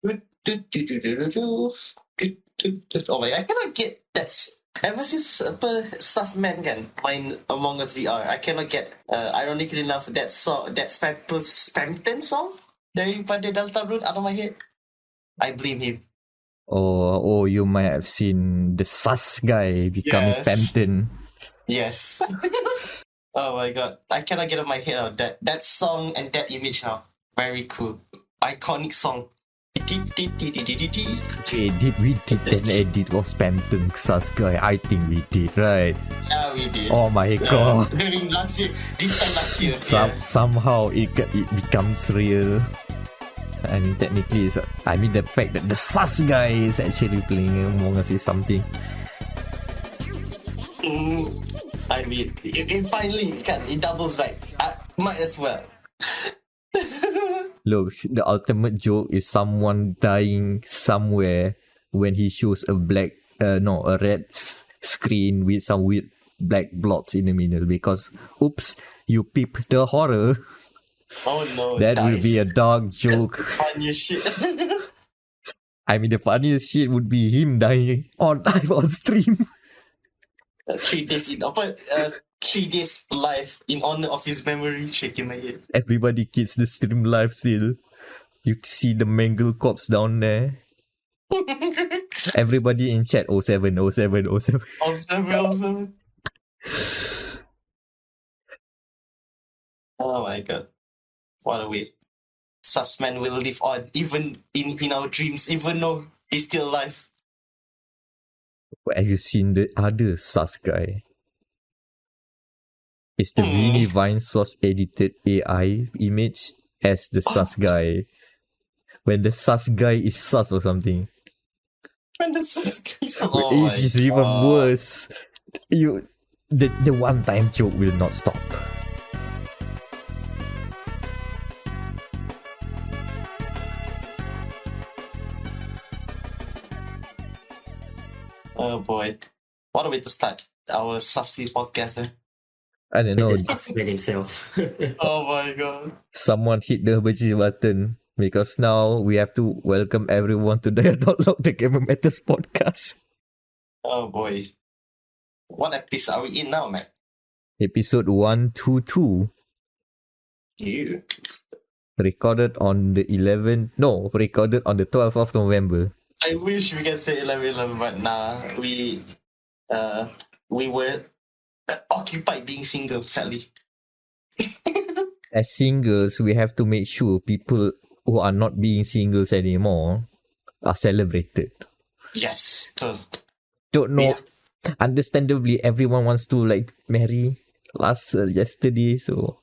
Oh my, I cannot get that. Ever since Susman kan main Among Us VR, I cannot get ironically enough that song, that Spamton song daripada Delta Brune out of my head. I blame him. Oh, you might have seen the sus guy becoming Spamton. Yes. Oh my god, I cannot get out of my head out that song and that image now. Very cool, iconic song. Hey, did we did an edit of Spamton sus guy? I think we did, right? Yeah, we did. Oh my god! During last year, this time last year. Somehow it becomes real. I mean, technically, the fact that the sus guy is actually playing Among Us is something. I mean, it finally it doubles back. I might as well. Look, the ultimate joke is someone dying somewhere when he shows a red screen with some weird black blots in the middle because, oops, you peeped the horror. Oh no, that will be a dark joke. That's the funniest shit. I mean, the funniest shit would be him dying on live on stream. 3 days 3 days live in honor of his memory, shaking my head. Everybody keeps the stream live still. You see the mangled corpse down there. Everybody in chat 07. Oh my god. What a waste. Susman will live on even in our dreams, even though he's still alive. Have you seen the other sus guy? It's the Vinny Vine Source edited AI image as the sus guy. When the sus guy is sus or something. When the sus guy is sus. It's even worse. The one-time joke will not stop. Oh boy. What a way to start our sussy podcast. I don't know. Susman himself. Oh my god. Someone hit the emergency button because now we have to welcome everyone to dia.log, the Gamer Matters podcast. Oh boy. What episode are we in now, man? Episode 122. Yeah. Recorded on the 12th of November. I wish we can say 11, but nah, we were occupied being single, sadly. As singles, we have to make sure people who are not being singles anymore are celebrated. Yes, true. Don't know. Understandably, everyone wants to marry yesterday, so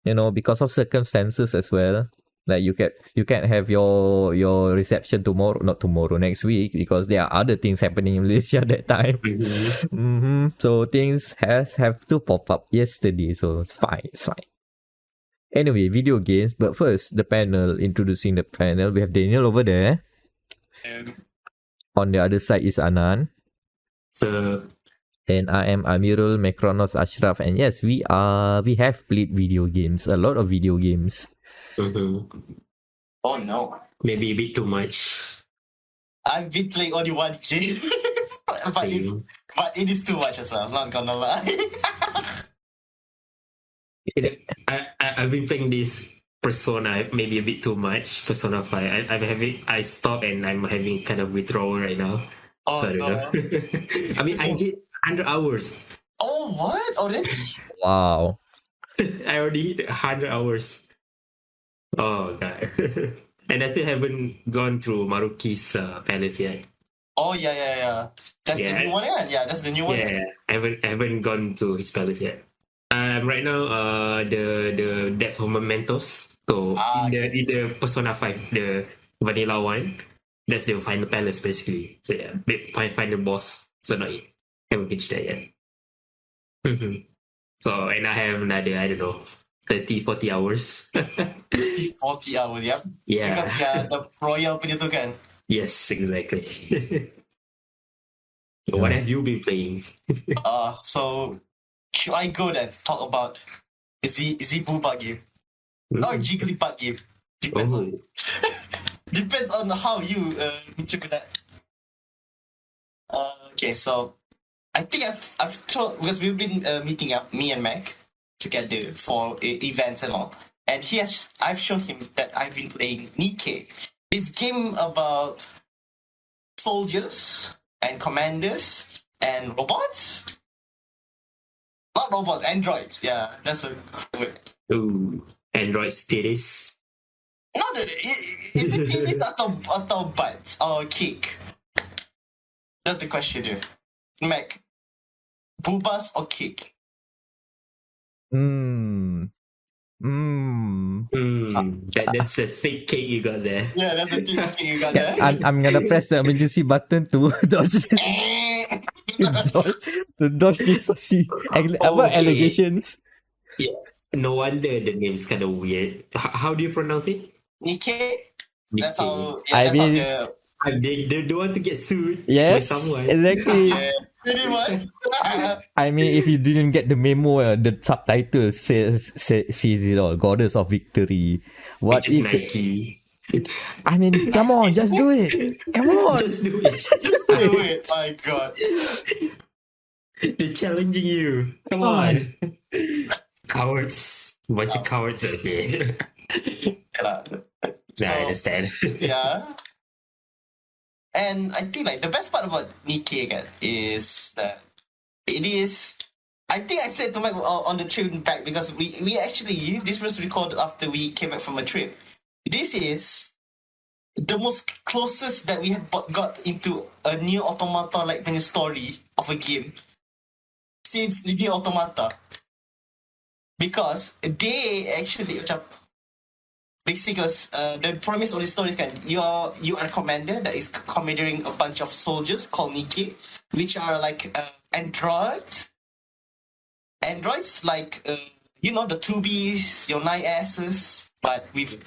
because of circumstances as well. Like you can't have your reception next week because there are other things happening in Malaysia that time. So things have to pop up yesterday, so it's fine. Anyway, video games. But first, the panel. Introducing the panel, we have Danial over there. On the other side is Anan. So, and I am Amirul Mekronos Ashraf. And yes, we have played video games, a lot of video games. Oh no. Maybe a bit too much. I've been playing only one game. but it is too much as well, I'm not gonna lie. I've been playing this Persona maybe a bit too much. Persona 5. I stopped and I'm having kind of withdrawal right now. Oh so I don't know. I mean, I did 100 hours. Oh, what? Already? Wow. I already hit 100 hours. Oh, God. And I still haven't gone through Maruki's palace yet. Oh, yeah. That's the new one, yeah? Yeah, that's the new one. Yeah. I haven't gone to his palace yet. Right now, the Depth of Mementos. So, in the Persona 5, the vanilla one, that's the final palace, basically. So, yeah, final boss. So, not yet. Haven't reached that yet. So, and I have another, I don't know, 30-40 hours. 30-40 hours, yep. Yeah. Because the royal punya tu kan. Yes, exactly. So what have you been playing? So should I go then talk about Zibu bug game? Or Jigglypuff game? Depends Oh. on depends on how you interpret that. Okay, so I think I've told, because we've been meeting up, me and Meck, together for events and all, and I've shown him that I've been playing Nikke, this game about soldiers and commanders and robots. Not robots, androids. Yeah, that's a good word. Ooh. Android status. Not that is it penis atau butt or cake? That's the question here. Mac, boobas or cake? That's a thick cake you got there. Yeah, that's a thing you got there. I'm gonna press the emergency button to dodge to dodge this allegations. Yeah. No wonder the name's kind of weird. How do you pronounce it? Nikke. That's Nikke. how. I Yeah, that's mean- how They don't want to get sued by Yes, someone. exactly. yeah, pretty much. I mean, if you didn't get the memo, the subtitle says it all. Goddess of Victory. What Which is is? Nike. I mean, come on, just do it. Come on. Just do it. Just do it. My God. They're challenging you. Come on. Cowards. Bunch of cowards out here. Yeah. I understand. Yeah. And I think like the best part about Nikke again is that it is. I think I said to Mike on the trip back, because we actually, this was recorded after we came back from a trip. This is the most closest that we have got into a Nier Automata like kind of story of a game since Nier Automata, because they actually basically, the premise of the story is you are a commander that is commanding a bunch of soldiers called Nikke, which are like androids. Androids like the 2Bs, your 9Ss, but with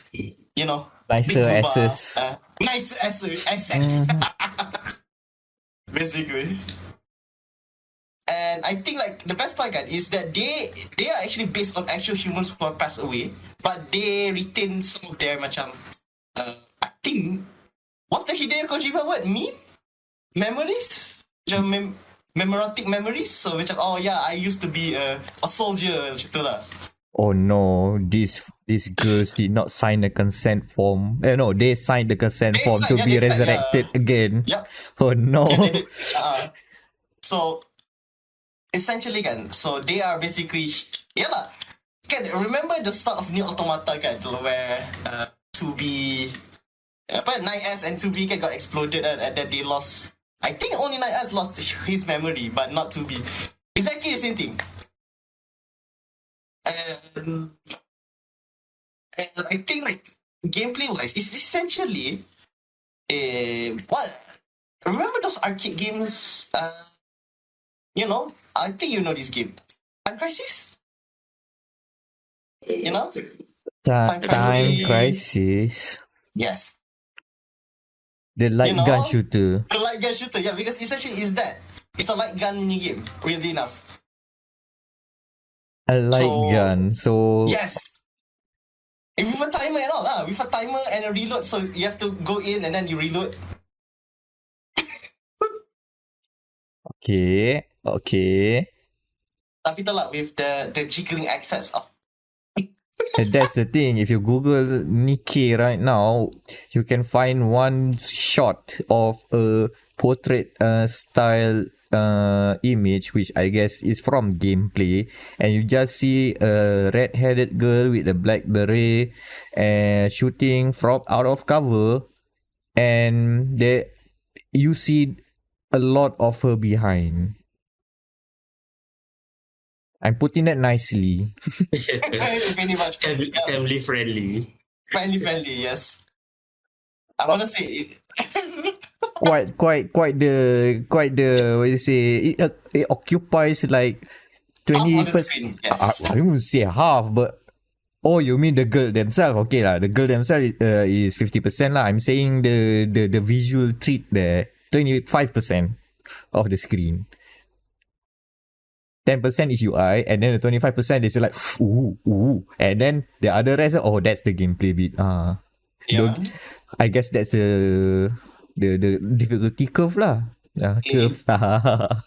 Nicer big booba, asses. nice assets, basically. And I think like the best part is that they are actually based on actual humans who have passed away, but they retain some of their I think, what's the Hideo Kojima word? Memories? Memoratic memories. So oh yeah, I used to be a soldier, macam tu lah. Oh no, these girls did not sign the consent form. No, they signed the consent form to be resurrected again. Yep. Oh no. Yeah, they did. So essentially so they are basically, remember the start of Nier Automata where 2B, 9S and 2B got exploded and then they lost. I think only 9S lost his memory, but not 2B. Exactly the same thing. And I think like gameplay wise, it's essentially remember those arcade games? I think you know this game. Time Crisis? Time Crisis. Yes. The light gun shooter. The light gun shooter, yeah, because essentially it's a light gun mini game, weirdly enough. A light gun. So yes. With a timer and all, with a timer and a reload, so you have to go in and then you reload. Okay. Tapi tu lah, with the jiggling access of. That's the thing. If you Google Nikke right now, you can find one shot of a portrait style image, which I guess is from gameplay, and you just see a red-headed girl with a black beret and shooting from out of cover, and you see a lot of her behind. I'm putting that nicely. Pretty much. Family friendly. Friendly, yes. I want to say quite the what do you say, it occupies like 20%. Yes. I wouldn't say half, but you mean the girl themselves? Okay lah, the girl themselves is 50% lah. I'm saying the visual treat there, 25% of the screen. 10% is UI, and then the 25% is like ooh, and then the other rest, oh, that's the gameplay bit. Yeah. I guess that's the difficulty curve lah. Curve. Haha.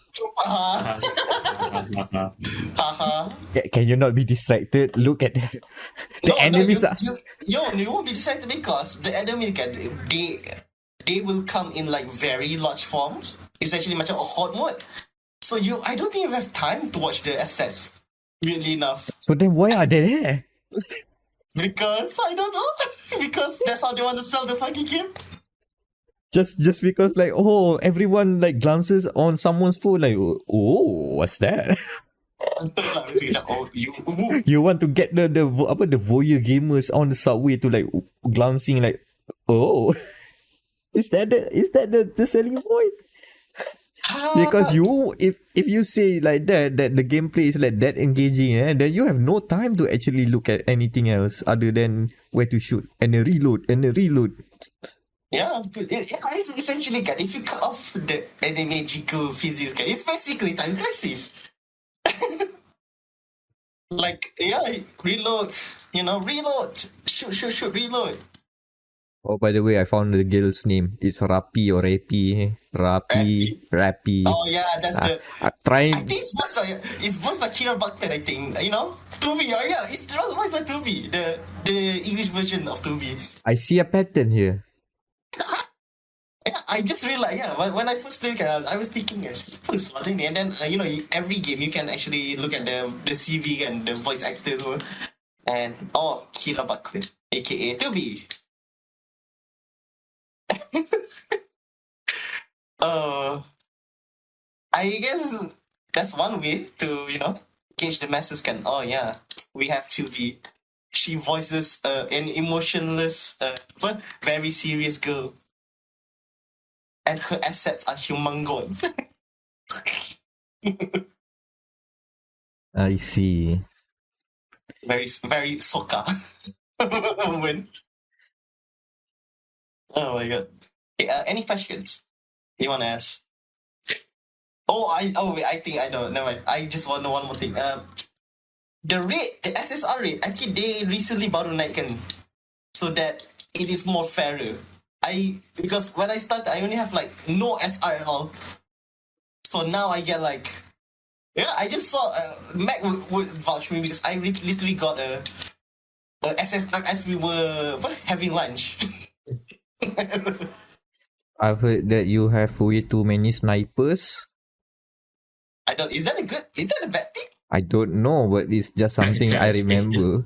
Haha. Can you not be distracted? Look at the No, enemies. you won't be distracted because the enemies they will come in like very large forms. It's actually macam a horde mode. So I don't think you have time to watch the assets. Weirdly enough. So then why are they there? Because I don't know. Because that's how they want to sell the fucking game. Just because like, oh, everyone like glances on someone's phone like, oh, what's that? Oh, You want to get the voyeur gamers on the subway to like glancing like, oh, is that the selling point? Because if you say like that the gameplay is like that engaging, then you have no time to actually look at anything else other than where to shoot and a reload. Yeah, it's essentially, if you cut off the animagical physics, it's basically Time Crisis. Like, yeah, reload, reload, shoot, reload. Oh, by the way, I found the guild's name. It's Rapi or Rapi. Rapi. Oh yeah, that's I'm trying. I think it's voiced by Kira Bhakthan, I think. Tubi. Oh yeah, it's voiced by Tubi, the English version of Tubi. I see a pattern here. Yeah, I just realized. Yeah, when I first played, I was thinking, and then every game you can actually look at the CV and the voice actors, and Kira Bhakthan, aka Tubi. I guess that's one way to gauge the masses. We have Tubi. She voices an emotionless but very serious girl, and her assets are humongous. I see. Very very soca woman. Oh my god. Okay, any questions you want to ask? Wait, I think I know. Never mind. I just want to know one more thing. The rate, the SSR rate, I think they recently baru naikkan so that it is more fairer. Because when I started, I only have like no SR at all. So now I get like, I just saw Meck would vouch for me because I literally got a SSR as we were having lunch. I've heard that you have way too many snipers. Is that a bad thing? I don't know, but it's just something I remember.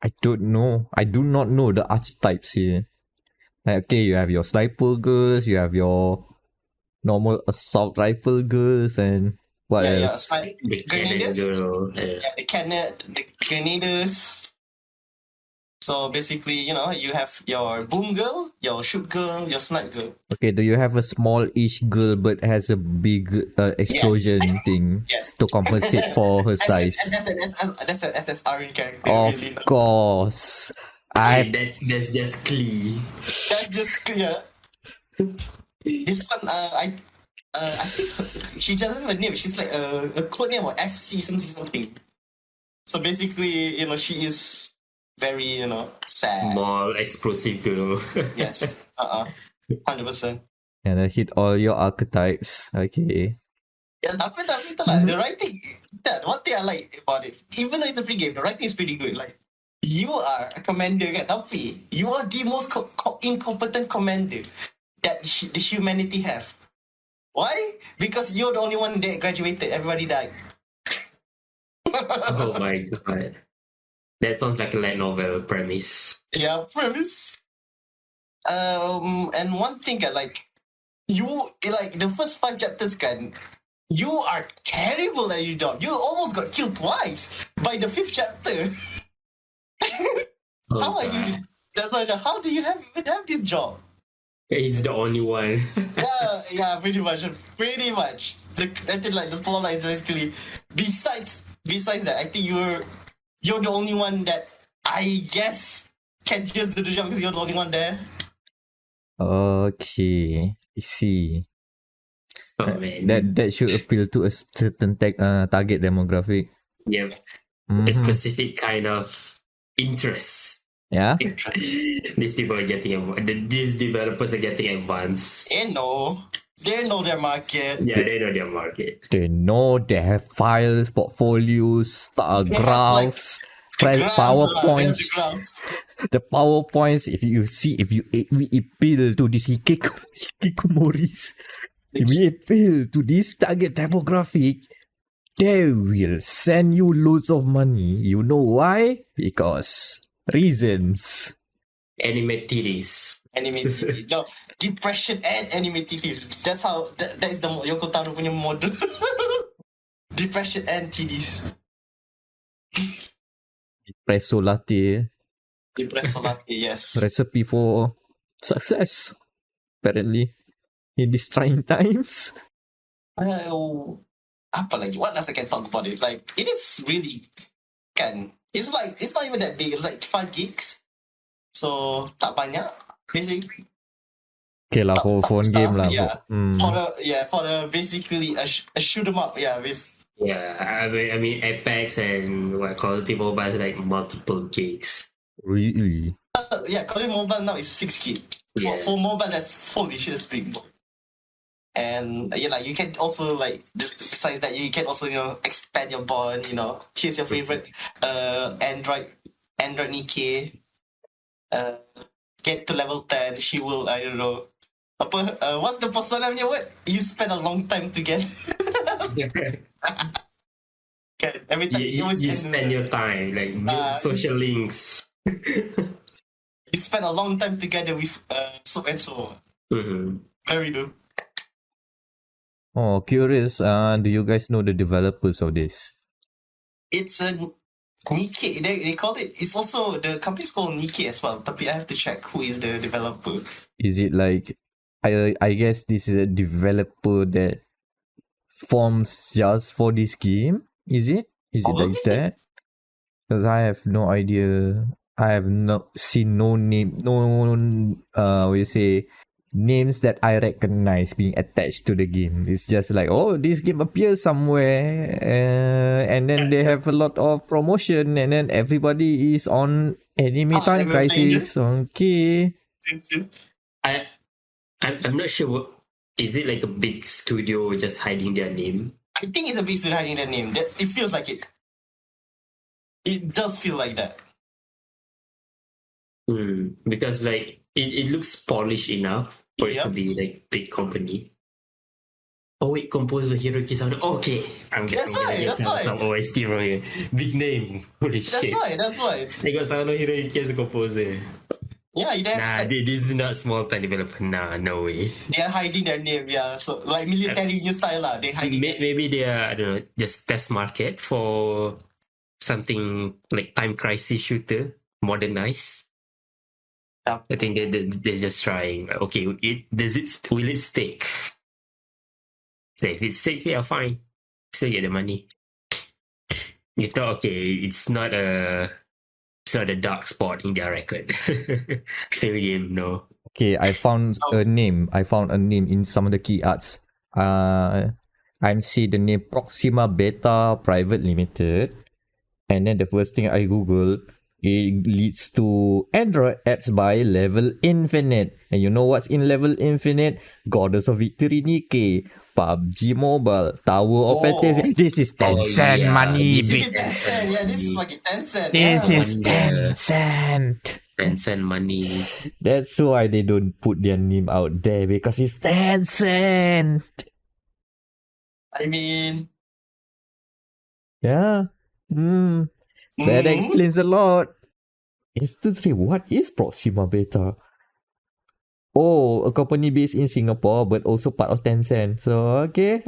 I don't know. I do not know the archetypes here. Like, okay, you have your sniper girls, you have your normal assault rifle girls, and what else? The cannon girl. Yeah, the grenaders. So basically, you have your boom girl, your shoot girl, your snipe girl. Okay, do you have a small-ish girl but has a big explosion thing to compensate for her size? That's an SSR character. Of really. course. That's just Klee. That's just clear. This one, I think she doesn't have a name. She's like a code name or FC something. So basically, she is very, sad. Small explosive girl. Yes. 100%. And I hit all your archetypes. Okay. Yeah, tapi itulah, the writing. That one thing I like about it, even though it's a free game, the writing is pretty good. Like, you are a commander, kan? Tapi you are the most incompetent commander that the humanity have. Why? Because you're the only one that graduated. Everybody died. Oh my god. That sounds like a light novel premise. Yeah, premise. And one thing, the first 5 chapters, you are terrible at your job. You almost got killed twice by the 5th chapter. How are you? That's why. How do you even have this job? He's the only one. yeah, pretty much. I think the plot line is basically besides that, I think you're the only one that I guess can just do the job because you're the only one there. Okay, I see. Oh man. That should appeal to a certain target demographic. Yeah. A Mhm. specific kind of interest. Yeah. These people are getting these developers are getting advanced. They know their market. Yeah, they know their market. They know they have files, portfolios, They have, like, graphs, Graphs, PowerPoints. the graphs. The PowerPoints, if we appeal to this hikikomoris, if we appeal to this target demographic, they will send you loads of money. You know why? Because reasons. Anime titties. Anime titties. No, depression and anime titties. That's how. That is the Yoko Taro punya model. Depression and titties. Espresso latte, Depressed latte. Yes. recipe for success. Apparently, in these trying times. Apa lagi? What else I can talk about it? Like, it is really it's not even that big. It's like 5 gigs. So tak banyak. Basically, Okay lah, for phone stuff, game lah. yeah. Hmm. For the basically a shoot 'em up. Yeah, Yeah, I mean Apex and Quality Mobile is like multiple gigs. Really? yeah. Calling mobile now is 6 gig. Yeah. For mobile, that's holy shit, it's big. And yeah, like you can also besides that, you can also expand your bond. Here's your favorite Android Nikke. Get to level 10. She will, I don't know. What's the persona word? You spend a long time together. Every time you spend your time like build social links. You spend a long time together with so and so. Mm-hmm. Very good. Oh, curious. Do you guys know the developers of this? It's a Nikke. They called it. It's also the company's called Nikke as well. But I have to check who is the developer. Is it like I guess this is a developer that forms just for this game? Is it like that? Because I have no idea. I have not seen no name, names that I recognize being attached to the game. It's just like, oh, this game appears somewhere, and then they have a lot of promotion, and then everybody is on Anime Time Crisis. Okay. I'm not sure. Is it like a big studio just hiding their name? I think it's a big studio hiding their name. It feels like it. It does feel like that. Because like it looks polished enough for it to be like big company. Oh wait, composer Hiroki Sano. Okay, That's why. some OST from here. Big name. Holy shit. That's why. They got Sano Hiroki as a composer. Yeah, This is not small time developer. Nah, no way. They are hiding their name. Yeah, so like military new style lah. They hiding. Maybe they are, I don't know, just test market for something like time crisis shooter, modernized. Yeah. I think they're just trying. Okay, will it stick? So if it sticks, yeah, fine. Still get the money. If not, okay, it's not a dark spot in their record. Fail game, no. Okay, I found a name. In some of the key arts. I'm see the name Proxima Beta Private Limited, and then the first thing I googled, it leads to Android ads by Level Infinite. And you know what's in Level Infinite? Goddess of Victory Nikke, PUBG Mobile, Tower of Fantasy. This is Tencent money, This is big. Tencent. Yeah, this is fucking Tencent. This yeah. is Tencent. Tencent money. That's why they don't put their name out there, because it's Tencent. I mean, Yeah. That explains a lot. Instantly, what is Proxima Beta? Oh, a company based in Singapore, but also part of Tencent. So okay.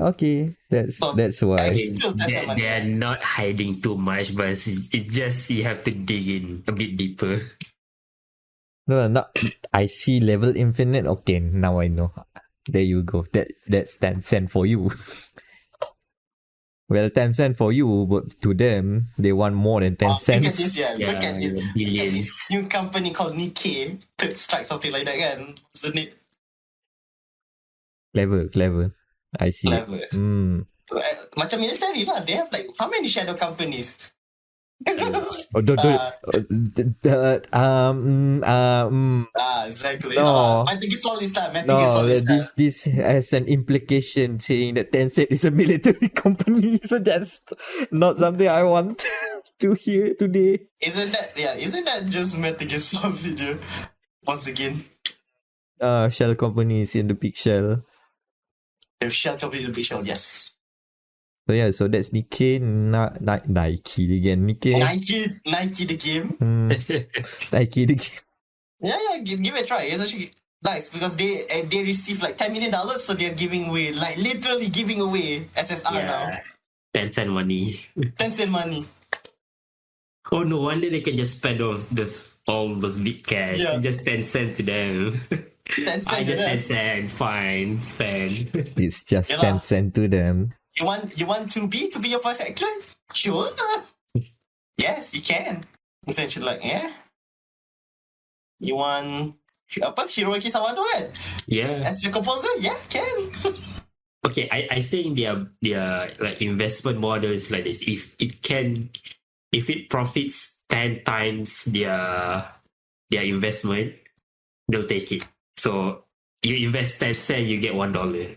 That's why. They are not hiding too much, but it just you have to dig in a bit deeper. No. I see Level Infinite. Okay, now I know. There you go. That's Tencent for you. Well, Tencent for you, but to them, they want more than 10 look at cents. this, look at this. Billions. This new company called Nikke, Third Strike, something like that, kan? Isn't it? Clever. I see. Clever. Macam military lah. They have like how many shadow companies? Exactly. No. No, This has an implication saying that Tencent is a military company, so that's not something I want to hear today. Isn't that just Metal Gear Solid video? Once again. Shell company is in the big shell. The shell company in the big shell, yes. So yeah, so that's Nikke, Nike again. Nikke. Nike the game. Nike the game. Yeah, give it a try. It's actually nice because they receive like $10 million, so they're giving away, like literally giving away SSR now. 10 cent money. 10 cent money. Oh, no wonder they can just spend all those big cash. Yeah. Just 10 cents to them. 10 cents. 10 cents, fine, spend. It's just 10 cents to them. You want to be your voice actor? Sure. Yes, you can. Essentially, like, yeah. You want Hiroaki Sawado, right? Yeah. As your composer? Yeah, can. Okay, I think their like investment model is like this. If it profits 10 times their investment, they'll take it. So you invest 10 cents, you get $1.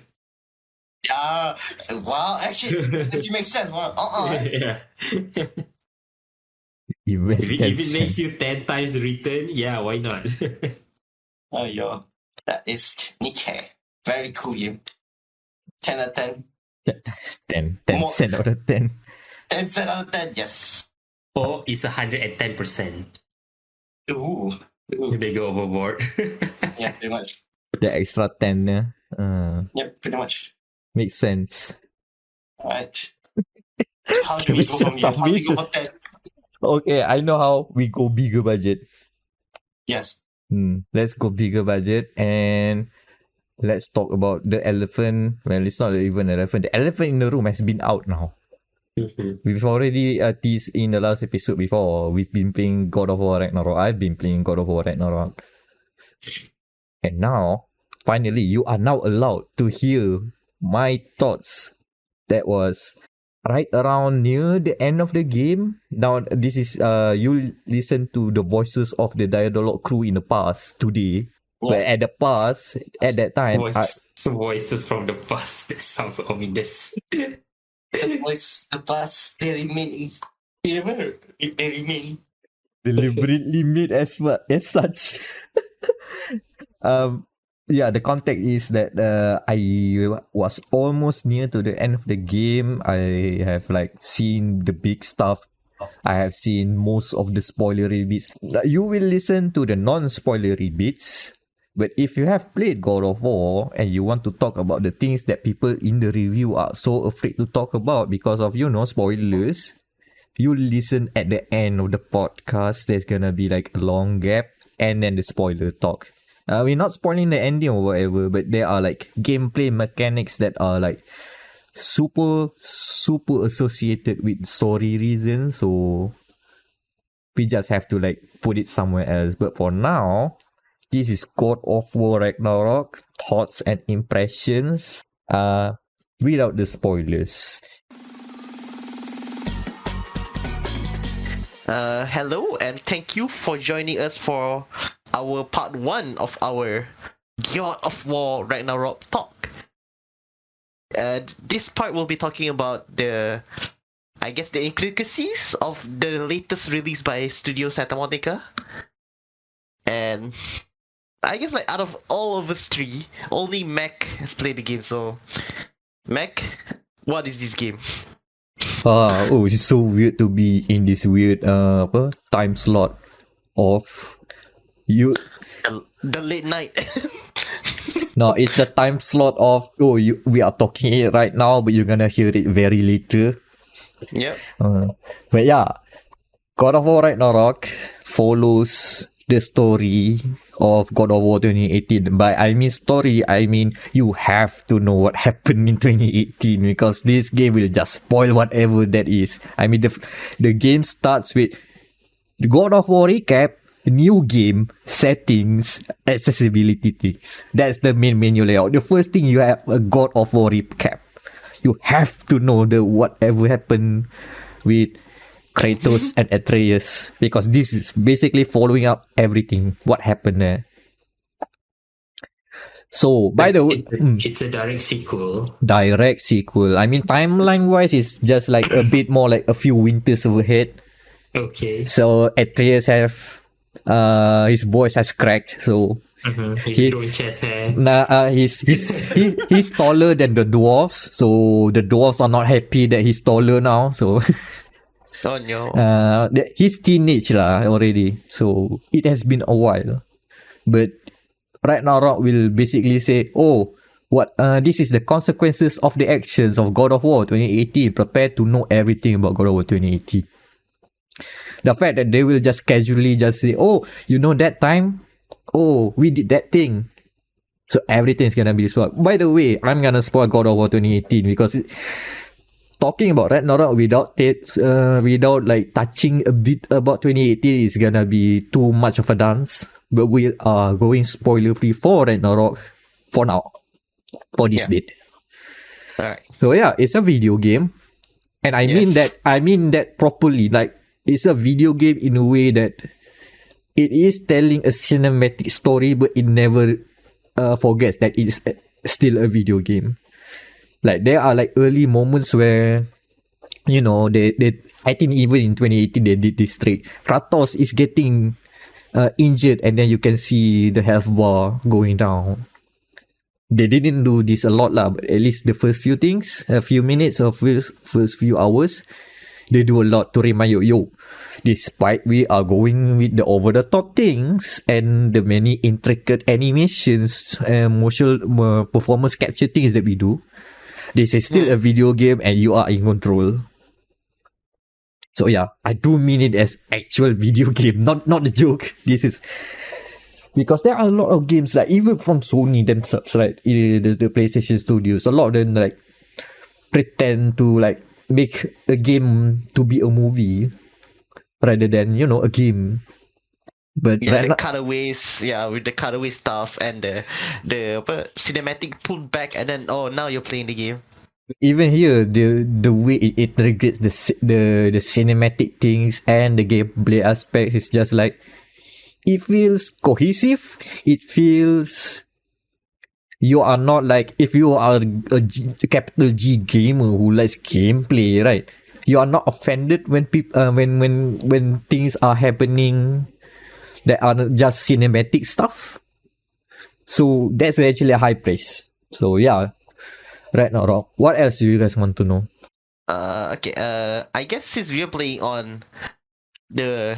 Yeah. Wow. Actually, it makes sense. Wow. Yeah. Invest If it makes you 10 times the return, yeah, why not? Oh, yeah. That is Nikke. Very cool game. 10 out of 10. 10 cent out of 10. 10 cent out of 10, yes. Or it's 110%. Ooh. They go overboard. Yeah, pretty much. The extra 10, yeah. Yep, pretty much. Makes sense. Alright. How do we go from here? How do we go from 10? Okay, I know how we go bigger budget. Yes. Let's go bigger budget and let's talk about the elephant. Well, it's not even an elephant. The elephant in the room has been out now. We've already teased in the last episode before. We've been playing God of War Ragnarok. I've been playing God of War Ragnarok. And now, finally, you are now allowed to hear my thoughts. That was right around near the end of the game. Now, this is you listen to the voices of the dia.log crew in the past today. Yeah. But at that time, voices from the past. That sounds ominous. The voices of the past, they remain. They remain deliberately made as such. Yeah, the context is that I was almost near to the end of the game. I have seen the big stuff. I have seen most of the spoilery bits. You will listen to the non-spoilery bits. But if you have played God of War and you want to talk about the things that people in the review are so afraid to talk about because of, spoilers, you listen at the end of the podcast. There's gonna be a long gap and then the spoiler talk. We're not spoiling the ending or whatever, but there are gameplay mechanics that are super associated with story reasons, so we just have to put it somewhere else. But for now, this is God of War Ragnarok, thoughts and impressions without the spoilers. Hello and thank you for joining us for our part 1 of our God of War Ragnarok talk. This part will be talking about the intricacies of the latest release by Studio Santa Monica. And I guess out of all of us three, only Meck has played the game. So, Meck, what is this game? It's so weird to be in this weird time slot of you. The late night. No, it's the time slot of we are talking it right now, but you're gonna hear it very later. Yep. But yeah, God of War Ragnarok follows the story of God of War 2018. By I mean story, I mean you have to know what happened in 2018 because this game will just spoil whatever that is. I mean the game starts with the God of War recap new game, settings, accessibility things. That's the main menu layout. The first thing you have a God of War recap. You have to know the whatever happened with Kratos and Atreus, because this is basically following up everything what happened there. So by the way, it's a direct sequel. Direct sequel. I mean, timeline wise, it's just like a bit more like a few winters ahead. Okay. So Atreus have his voice has cracked. So His drone chest hair. He's taller than the dwarves. So the dwarves are not happy that he's taller now. So Oh no. he's teenage lah already. So it has been a while, but Ragnarok will basically say, oh, this is the consequences of the actions of God of War 2018. Prepare to know everything about God of War 2018. The fact that they will just casually just say, oh, you know that time? Oh, we did that thing. So everything's gonna be spoiled. By the way, I'm gonna spoil God of War 2018 because talking about Ragnarok without like touching a bit about 2018 is gonna be too much of a dance. But we are going spoiler free for Ragnarok for now, for this bit. Alright. So yeah, it's a video game, and I mean that properly. Like, it's a video game in a way that it is telling a cinematic story, but it never forgets that it's still a video game. Like, there are like early moments where, you know, they I think even in 2018 they did this trick. Kratos is getting injured, and then you can see the health bar going down. They didn't do this a lot lah, but at least the first few things, a few minutes or first few hours, they do a lot to remind you, despite we are going with the over the top things and the many intricate animations and motion performance capture things that we do, this is still a video game and you are in control. So yeah, I do mean it as actual video game, not a joke. This is because there are a lot of games, like even from Sony themselves, right? The PlayStation Studios, a lot of them like pretend to like make a game to be a movie rather than, you know, a game. But the cutaways, with the cutaway stuff and the cinematic pulled back, and then now you're playing the game. Even here, the way it integrates the cinematic things and the gameplay aspects is just like, it feels cohesive. It feels you are not like, if you are a capital G gamer who likes gameplay, right? You are not offended when people when things are happening that are just cinematic stuff. So that's actually a high praise. So yeah. Ragnarok. What else do you guys want to know? Okay. I guess since we're playing on the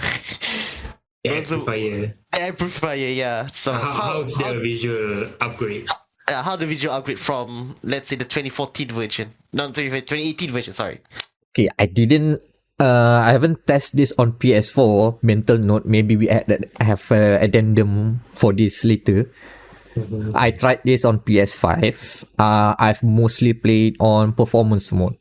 amplifier, yeah. So how's the visual upgrade? How the visual upgrade from, let's say, the 2014 version, not 2018 version. Sorry. Okay, I haven't tested this on PS4. Mental note. Maybe we have addendum for this later. I tried this on PS5. I've mostly played on performance mode.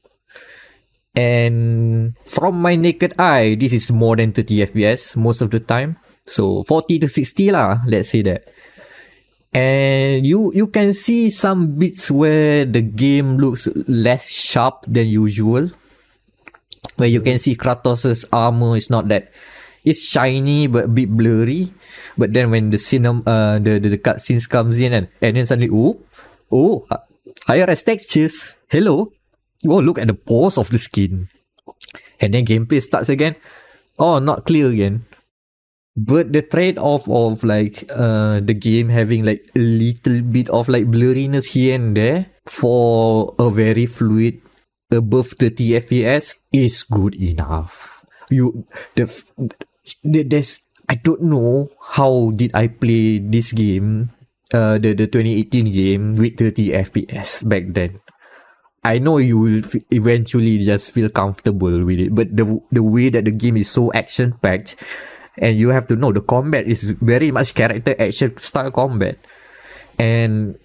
And from my naked eye, this is more than 30 FPS most of the time. So 40 to 60 lah, let's say that. And you can see some bits where the game looks less sharp than usual. Where you can see Kratos' armor is not that... It's shiny but a bit blurry. But then when the cutscenes comes in and then suddenly, higher res textures. Hello. Oh, look at the pores of the skin. And then gameplay starts again. Oh, not clear again. But the trade-off of like the game having like a little bit of like blurriness here and there for a very fluid above 30 FPS is good enough. I don't know how did I play this game, the 2018 game with 30 FPS back then. I know you will eventually just feel comfortable with it, but the way that the game is so action packed, and you have to know the combat is very much character action style combat, and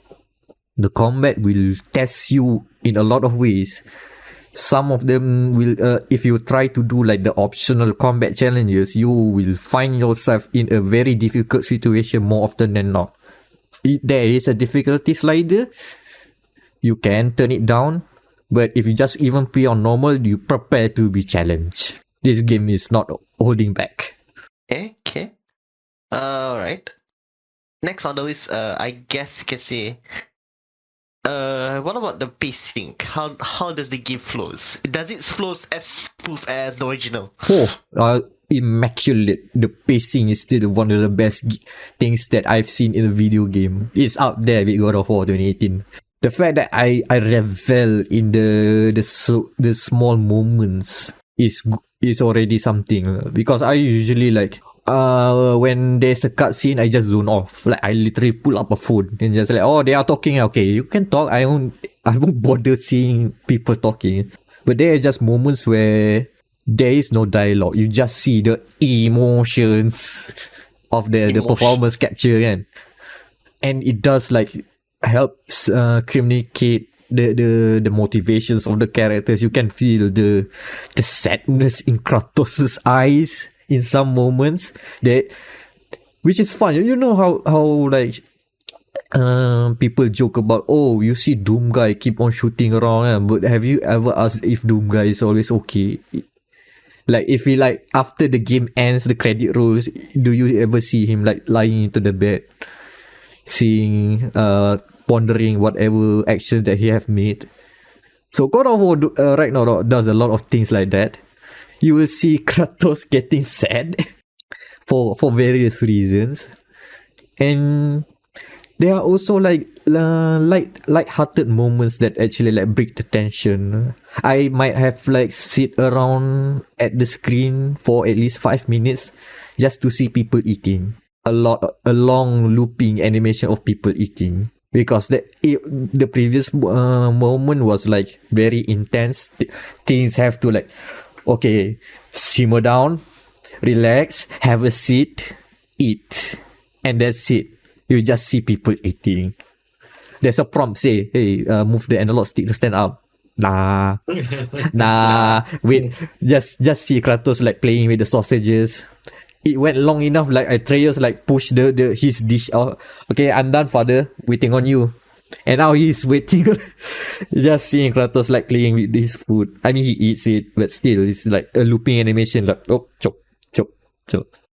the combat will test you in a lot of ways. some of them will, if you try to do like the optional combat challenges, you will find yourself in a very difficult situation more often than not. If there is a difficulty slider, you can turn it down, but if you just even play on normal, you prepare to be challenged. This game is not holding back. Okay. Alright. Next on the list, I guess you can say, what about the pacing? How does the game flows? Does it flows as smooth as the original? Immaculate. The pacing is still one of the best things that I've seen in a video game. It's up there with God of War 2018. The fact that I revel in the small moments is already something, because I usually like when there's a cutscene, I just zone off. Like I literally pull up a phone and just like, oh, they are talking. Okay, you can talk. I won't bother seeing people talking. But there are just moments where there is no dialogue. You just see the emotions of the performance capture, and it does like helps communicate the motivations of the characters. You can feel the sadness in Kratos' eyes in some moments, which is fun. You know how like people joke about, oh, you see Doom guy keep on shooting around, but have you ever asked if Doom guy is always okay? Like if he like after the game ends, the credit rolls, do you ever see him like lying into the bed, pondering whatever actions that he have made? So God of War Ragnarok does a lot of things like that. You will see Kratos getting sad for various reasons, and there are also like light-hearted moments that actually like break the tension. I might have like sit around at the screen for at least 5 minutes just to see people eating. A long looping animation of people eating, because the previous moment was like very intense. Things have to like, okay, simmer down, relax, have a seat, eat, and that's it. You just see people eating. There's a prompt say, hey, move the analog stick to stand up. Nah. Wait, just see Kratos like playing with the sausages. It went long enough, like Atreus like push his dish out. Okay, I'm done, father, waiting on you. And now he's waiting. Just seeing Kratos like playing with his food. I mean, he eats it, but still it's like a looping animation, like, oh, chop.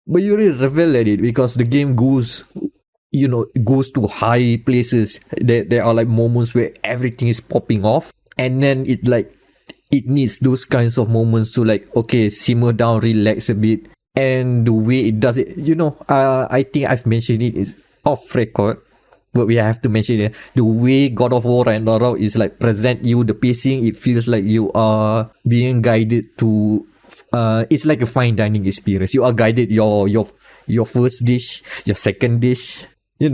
But you really revel at it, because the game goes to high places. There are like moments where everything is popping off, and then it needs those kinds of moments to like, okay, simmer down, relax a bit. And the way it does it, I think I've mentioned it is off record, but we have to mention it. The way God of War Ragnarok is like present you, the pacing, it feels like you are being guided to it's like a fine dining experience. You are guided your first dish, your second dish, the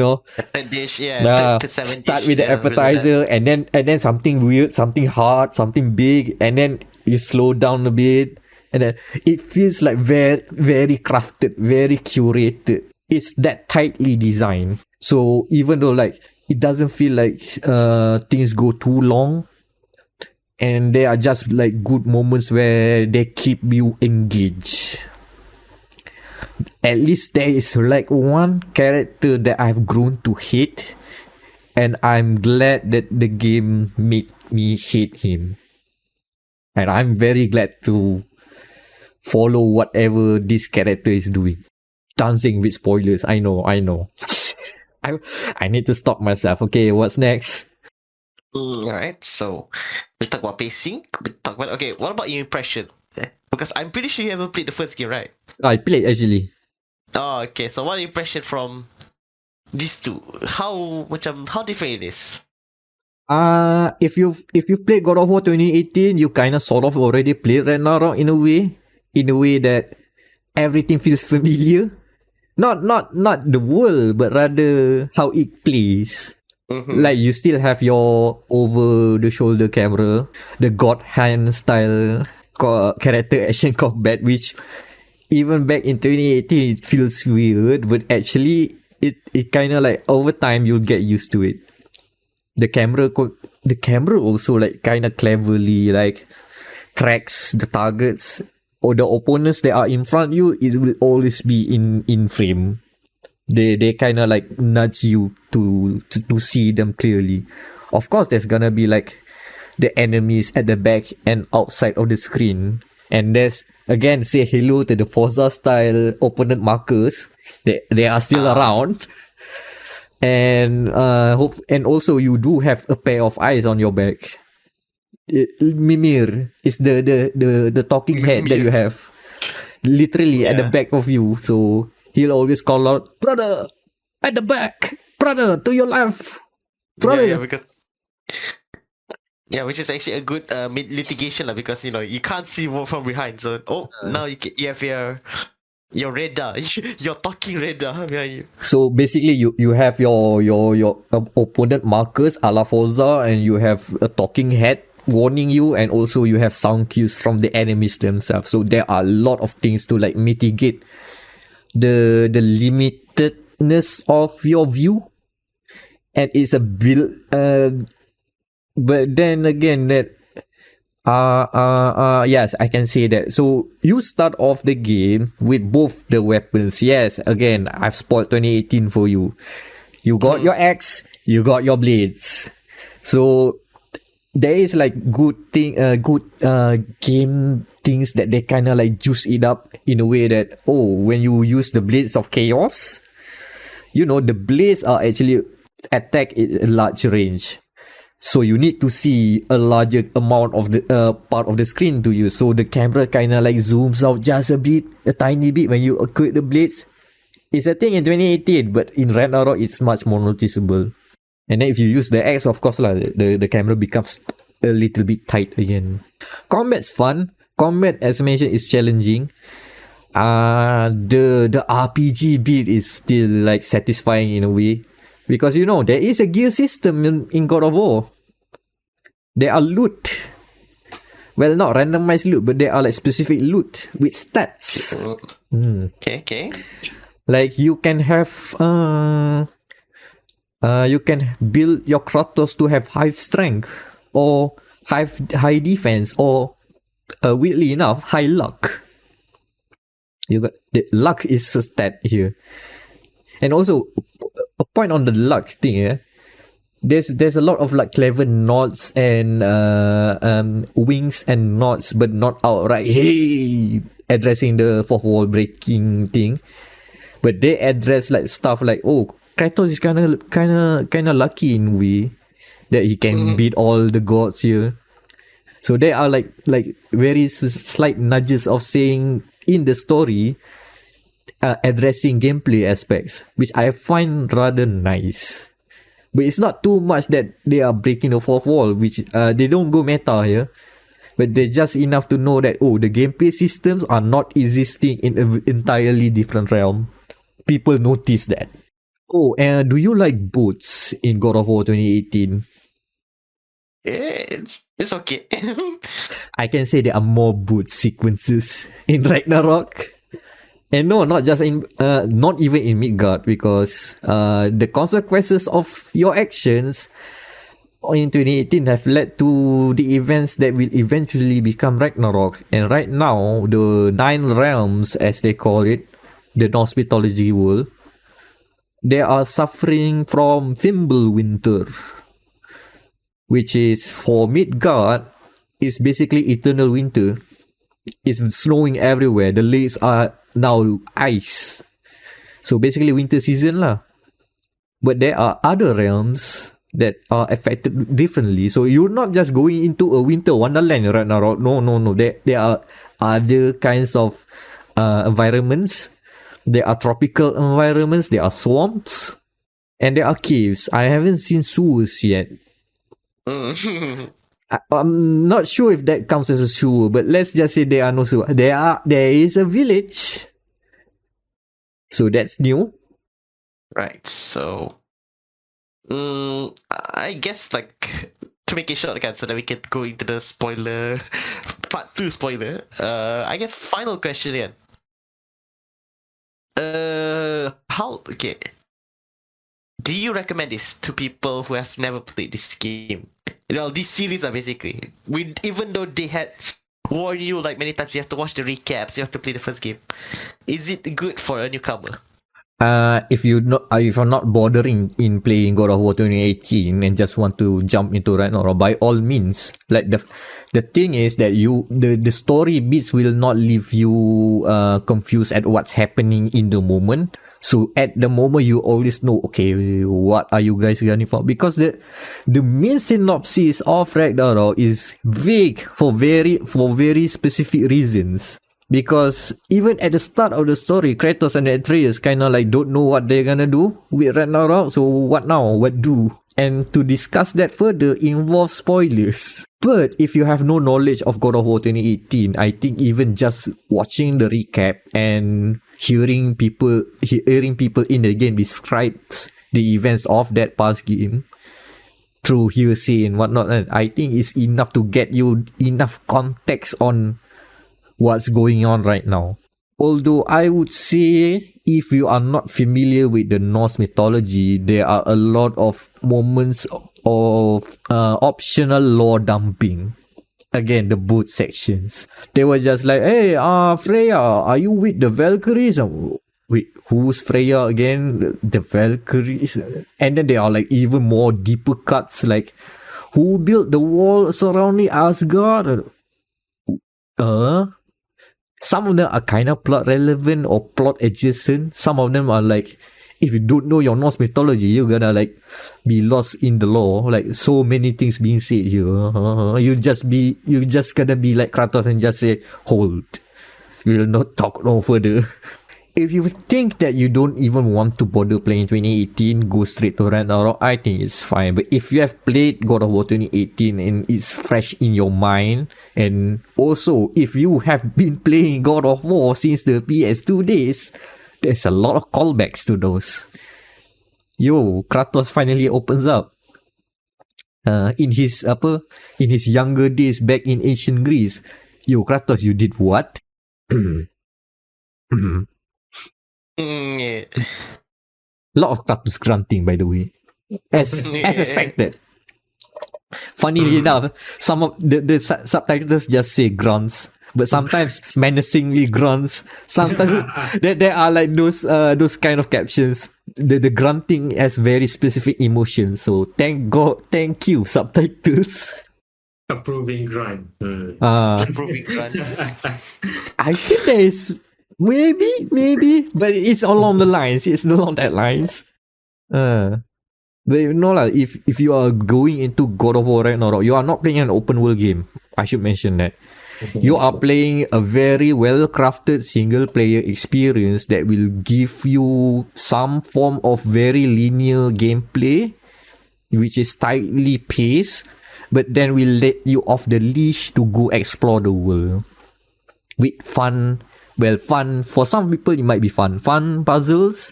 third dish, third to seventh start dish, with the appetizer, and then something weird, something hard, something big, and then you slow down a bit, and then it feels like very, very crafted, very curated. It's that tightly designed. So even though like it doesn't feel like things go too long, and there are just like good moments where they keep you engaged. At least there is like one character that I've grown to hate, and I'm glad that the game made me hate him. And I'm very glad to follow whatever this character is doing. Dancing with spoilers, I know. I need to stop myself. Okay, what's next? Alright, so we talk about pacing. Okay, what about your impression? Because I'm pretty sure you haven't played the first game, right? I played actually. Oh, okay. So what impression from these two? How different it is? If you played God of War 2018, you kind of sort of already played Ragnarok in a way that everything feels familiar. Not the world, but rather how it plays. Mm-hmm. Like you still have your over the shoulder camera, the God hand style character action combat, which even back in 2018 it feels weird, but actually it kind of like over time you'll get used to it. The camera also like kind of cleverly like tracks the targets or the opponents that are in front of you, it will always be in frame. They kind of like nudge you to see them clearly. Of course, there's gonna be like the enemies at the back and outside of the screen, and there's again say hello to the Forza style opponent markers. They are still around, and also you do have a pair of eyes on your back. Mimir is the talking head that you have, literally at the back of you. So he'll always call out, "Brother, at the back, brother, to your left, brother." Which is actually a good litigation because you can't see from behind. So now you have your radar, your talking radar behind you. So basically, you have your opponent markers a la Forza, and you have a talking head warning you, and also you have sound cues from the enemies themselves. So there are a lot of things to like mitigate the limitedness of your view, and it's a build. But then again, that yes, I can say that. So you start off the game with both the weapons. Yes, again, I've spoiled 2018 for you. You got your axe, you got your blades. So there is like good game things that they kind of like juice it up in a way that when you use the blades of chaos, the blades are actually attack at a large range. So you need to see a larger amount of the part of the screen to use. So the camera kind of like zooms out just a tiny bit when you equip the blades. It's a thing in 2018, but in Ragnarok it's much more noticeable. And then if you use the axe, of course the camera becomes a little bit tight again. Combat's fun. Combat, as mentioned, is challenging. The RPG bit is still like satisfying in a way. Because there is a gear system in God of War. There are loot. Well, not randomized loot, but there are like specific loot with stats. Okay. Like you can have you can build your Kratos to have high strength or high defense or weirdly enough high luck. You got the luck is a stat here. And also a point on the luck thing, there's a lot of like clever nods and winks and nods, but not outright addressing the fourth wall breaking thing. But they address like stuff like, Kratos is kind of lucky in a way that he can beat all the gods here. So there are like very slight nudges of saying in the story, addressing gameplay aspects, which I find rather nice. But it's not too much that they are breaking the fourth wall, which they don't go meta here. But they're just enough to know that, the gameplay systems are not existing in an entirely different realm. People notice that. And do you like boats in God of War 2018? It's okay. I can say there are more boot sequences in Ragnarok. And no, not just in, not even in Midgard, because the consequences of your actions in 2018 have led to the events that will eventually become Ragnarok. And right now, the 9 realms, as they call it, the Norse mythology world, they are suffering from Fimbulwinter, which is for Midgard is basically eternal winter. It's snowing everywhere. The lakes are now ice. So basically winter season lah. But there are other realms that are affected differently. So you're not just going into a winter wonderland right now. No. There are other kinds of environments. There are tropical environments. There are swamps. And there are caves. I haven't seen sewers yet. I'm not sure if that counts as a sewer, but let's just say there are no sewer. There is a village. So that's new. Right, so I guess like to make it short again so that we can go into the spoiler part 2 spoiler. I guess final question again. Do you recommend this to people who have never played this game? These series are basically, even though they had warn you like many times. You have to watch the recaps. You have to play the first game. Is it good for a newcomer? If you're not bothering in playing God of War 2018 and just want to jump into Ragnarok, by all means. Like the thing is that the story beats will not leave you confused at what's happening in the moment. So at the moment you always know, okay, what are you guys running for? Because the main synopsis of Ragnarok is vague for very specific reasons. Because even at the start of the story, Kratos and Atreus kind of like don't know what they're gonna do with Ragnarok. So what now? What do? And to discuss that further involves spoilers. But if you have no knowledge of God of War 2018, I think even just watching the recap and hearing people in the game describe the events of that past game through hearsay and whatnot, I think is enough to get you enough context on what's going on right now. Although I would say if you are not familiar with the Norse mythology, there are a lot of moments of optional lore dumping. Again, the both sections. They were just like, hey, Freya, are you with the Valkyries? Wait, who's Freya again? The Valkyries? And then there are like even more deeper cuts, like who built the wall surrounding Asgard? Some of them are kind of plot relevant or plot adjacent. Some of them are like, if you don't know your Norse mythology, you're gonna like be lost in the lore. Like so many things being said here. You just gonna be like Kratos and just say, hold. We'll not talk no further. If you think that you don't even want to bother playing 2018, go straight to Ragnarok, I think it's fine. But if you have played God of War 2018 and it's fresh in your mind, and also if you have been playing God of War since the PS2 days, there's a lot of callbacks to those. Kratos finally opens up. In his younger days back in ancient Greece. Kratos, you did what? Yeah. Lot of Kratos grunting, by the way, as expected. Funnily enough, some of the subtitles just say grunts, but sometimes menacingly grunts. Sometimes there are like those kind of captions. The grunting has very specific emotions. So thank you subtitles. Approving grunt. Approving grunt. I think there is. Maybe, but it's along the lines. It's along that lines. But if you are going into God of War Ragnarok, you are not playing an open world game. I should mention that. You are playing a very well crafted single player experience that will give you some form of very linear gameplay, which is tightly paced, but then will let you off the leash to go explore the world with fun. Well, fun. For some people, it might be fun. Fun puzzles,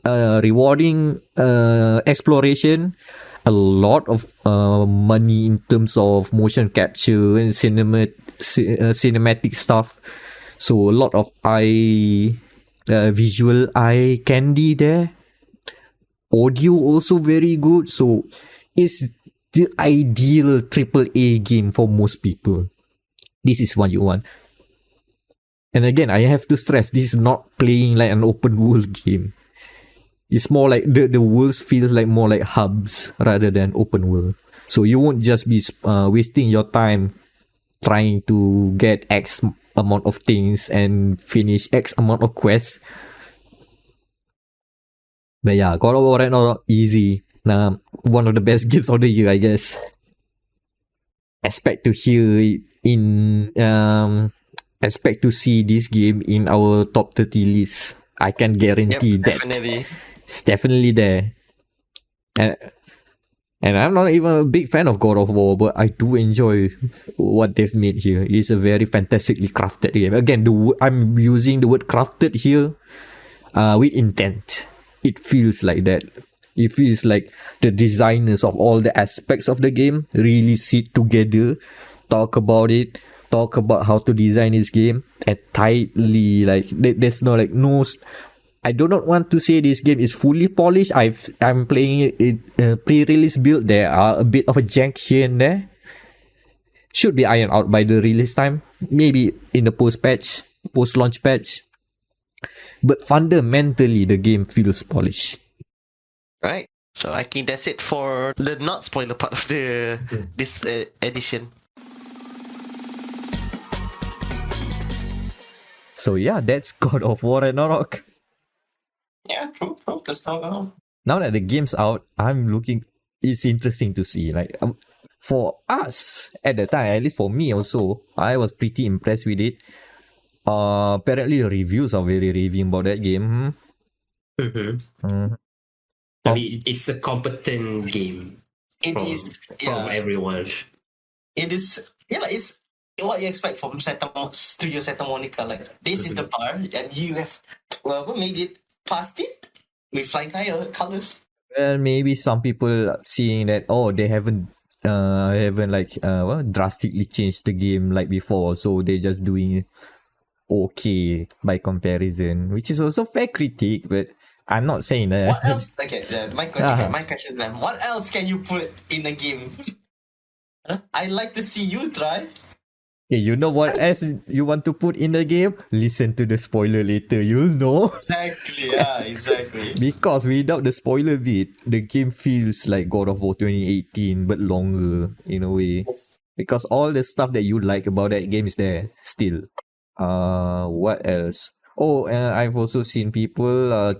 rewarding exploration, a lot of money in terms of motion capture and cinematic stuff. So, a lot of visual eye candy there. Audio also very good. So, it's the ideal AAA game for most people. This is what you want. And again, I have to stress, this is not playing like an open world game. It's more like the worlds feels like more like hubs rather than open world. So you won't just be wasting your time trying to get X amount of things and finish X amount of quests. But yeah, God of War Ragnarok, easy. One of the best games of the year, I guess. Expect to see this game in our top 30 list. I can guarantee that. Definitely. It's definitely there. And I'm not even a big fan of God of War, but I do enjoy what they've made here. It's a very fantastically crafted game. Again, I'm using the word crafted here with intent. It feels like that. It feels like the designers of all the aspects of the game really sit together, talk about it, talk about how to design this game, and tightly, like, there's no I do not want to say this game is fully polished. I'm playing it pre-release build. There are a bit of a jank here and there, should be ironed out by the release time, maybe in the post-launch patch. But fundamentally, the game feels polished. Right. So I think that's it for the not spoiler part of this edition. So yeah, that's God of War Ragnarok. Yeah, true. That's not Now that the game's out, it's interesting to see. Like, for us at the time, at least for me also, I was pretty impressed with it. Apparently the reviews are very raving about that game. I mean, it's a competent game. It is from everyone. It is it's what you expect from Studio Santa Monica. Like, this is the bar, and you have made it past it with flying colors. Well, maybe some people seeing that they haven't drastically changed the game like before, so they're just doing okay by comparison, which is also fair critique, but I'm not saying that. What else? Okay, my question then. What else can you put in a game? I'd like to see you try. Okay, you know what else you want to put in the game? Listen to the spoiler later, you'll know. Exactly. Because without the spoiler bit, the game feels like God of War 2018, but longer in a way. Because all the stuff that you like about that game is there still. What else? I've also seen people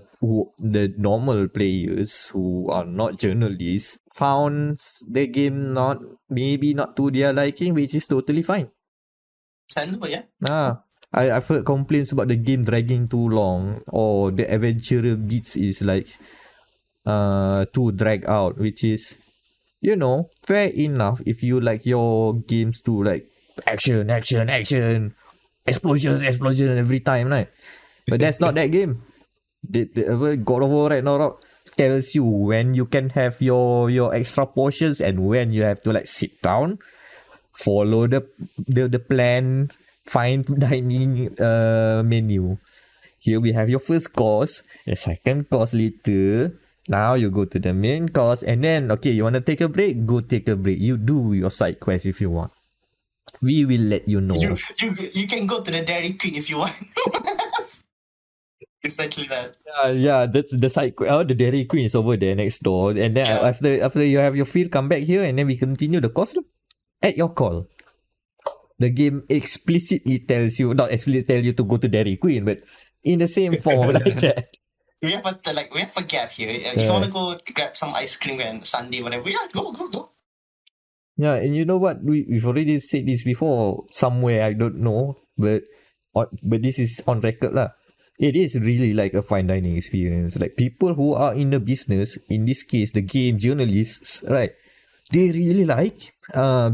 the normal players who are not journalists found the game maybe not to their liking, which is totally fine. I've heard complaints about the game dragging too long, or the adventure bits is like too drag out, which is, fair enough if you like your games to like action, explosions every time, right? But that's not that game. The God of War Ragnarok tells you when you can have your extra portions and when you have to like sit down, follow the plan, find dining menu. Here we have your first course, the second course later. Now you go to the main course, and then you want to take a break? Go take a break. You do your side quest if you want. We will let you know. You can go to the Dairy Queen if you want. Exactly that. Yeah, that's the side. The Dairy Queen is over there next door, and then after you have your field, come back here, and then we continue the course at your call. The game explicitly tells you, not explicitly tell you to go to Dairy Queen, but in the same form like that. We have a gap here. If you want to go grab some ice cream and Sunday, whatever, go. Yeah, and you know what? We've already said this before somewhere, I don't know, but this is on record lah. It is really like a fine dining experience. Like, people who are in the business, in this case, the game journalists, right? They really like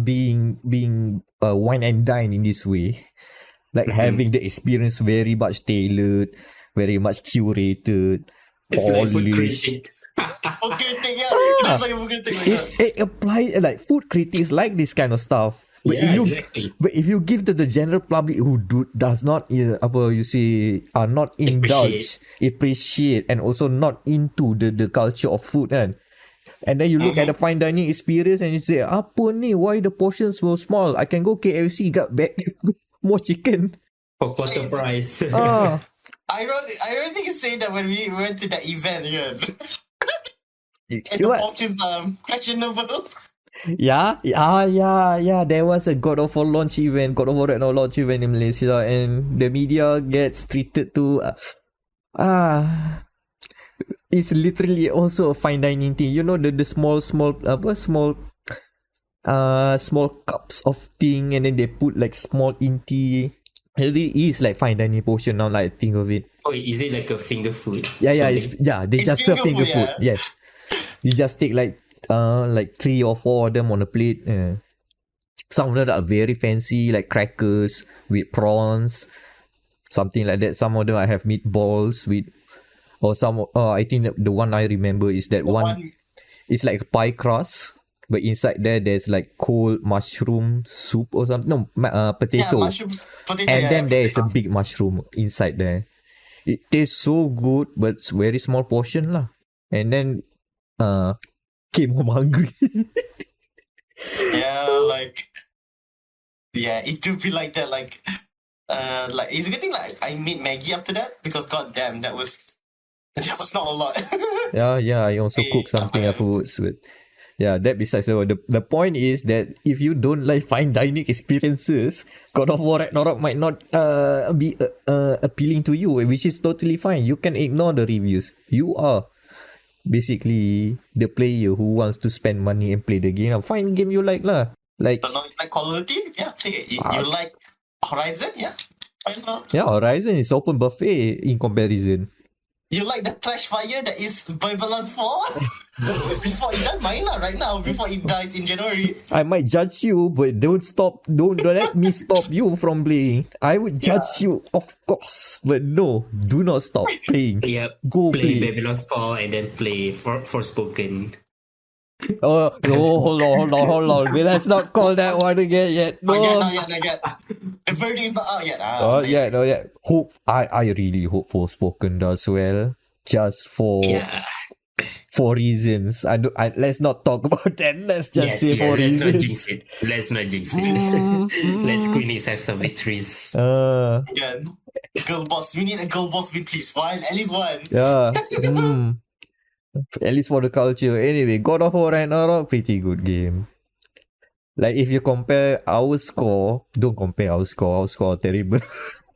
being wine and dine in this way, like having the experience very much tailored, very much curated, polished. Food critic, that's like a food critic. It applies, like, food critics like this kind of stuff. But exactly. But if you give to the general public who does not are not indulge, appreciate, and also not into the culture of food, and then you look at the fine dining experience and you say, apa ni, why the portions were small? I can go KFC, got back more chicken for quarter price. I don't think you say that when we went to that event again. And the portions are questionable. Yeah. There was a God of War launch event, God of War Ragnarok launch event in Malaysia, and the media gets treated to it's literally also a fine dining thing. You know, the small cups of thing, and then they put like small inti. It is like fine dining portion now, like I think of it. Oh, is it like a finger food? They just serve finger food. Yes. You just take like 3 or 4 of them on a plate. Some of them are very fancy, like crackers with prawns, something like that. Some of them I have meatballs with, or some. I think the one I remember is that one. It's like a pie crust, but inside there's like cold mushroom soup or something. No, potato. Yeah, potato. And then there is a big mushroom inside there. It tastes so good, but it's very small portion lah. And then, came home hungry. Yeah, like Yeah, it do be like that. Like it's a good thing. Like I made Maggie after that because goddamn, that was not a lot. Yeah, I also cook something afterwards. But yeah, that besides the point is that if you don't like fine dining experiences, God of War Ragnarok might not be appealing to you, which is totally fine. You can ignore the reviews. You are basically the player who wants to spend money and play the game. Find game you like lah. Like So now you like Call of Duty? Yeah, play it. You like Horizon? Yeah. Horizon. yeah, Horizon is open buffet in comparison. You like the trash fire that is Babylon's 4? Before it dies, mine lah right now, before it dies in January. I might judge you, but don't let me stop you from playing. I would judge you, of course, but no, do not stop playing. Yep. Go play play. Babylon's Fall and then play Oh, Forspoken. no, hold on. Let's not call that one again yet. No. Not yet. The verdict is not out yet. Not yet. Hope I really hope Forspoken does well. Just for reasons. Let's not talk about that. Let's just say for reasons. Let's not jinx it. Let's Queenies have some victories. Again, girl boss. We need a girl boss win, please. One, at least one. Yeah. At least for the culture. Anyway, God of War Ragnarok, pretty good game. Like if you compare our score, don't compare our score. Our score terrible.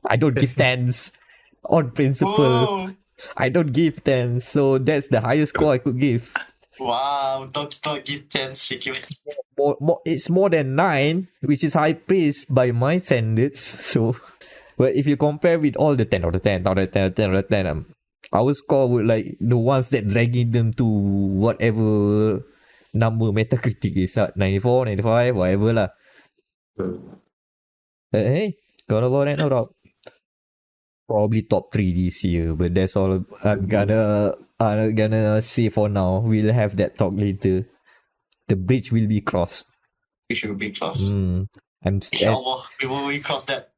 I don't give 10s on principle. Whoa. I don't give 10s, so that's the highest score I could give. Wow, don't give 10s, Shaky. It's more than 9, which is high praise by my standards. So, but if you compare with all the 10 out of 10, our score would like the ones that dragging them to whatever number Metacritic is at 94, 95, whatever lah. Hey, God of War Ragnarok. Probably top 3 this year, but that's all I'm gonna say for now. We'll have that talk later. The bridge will be crossed. We should be crossed. Inshallah, we will cross that.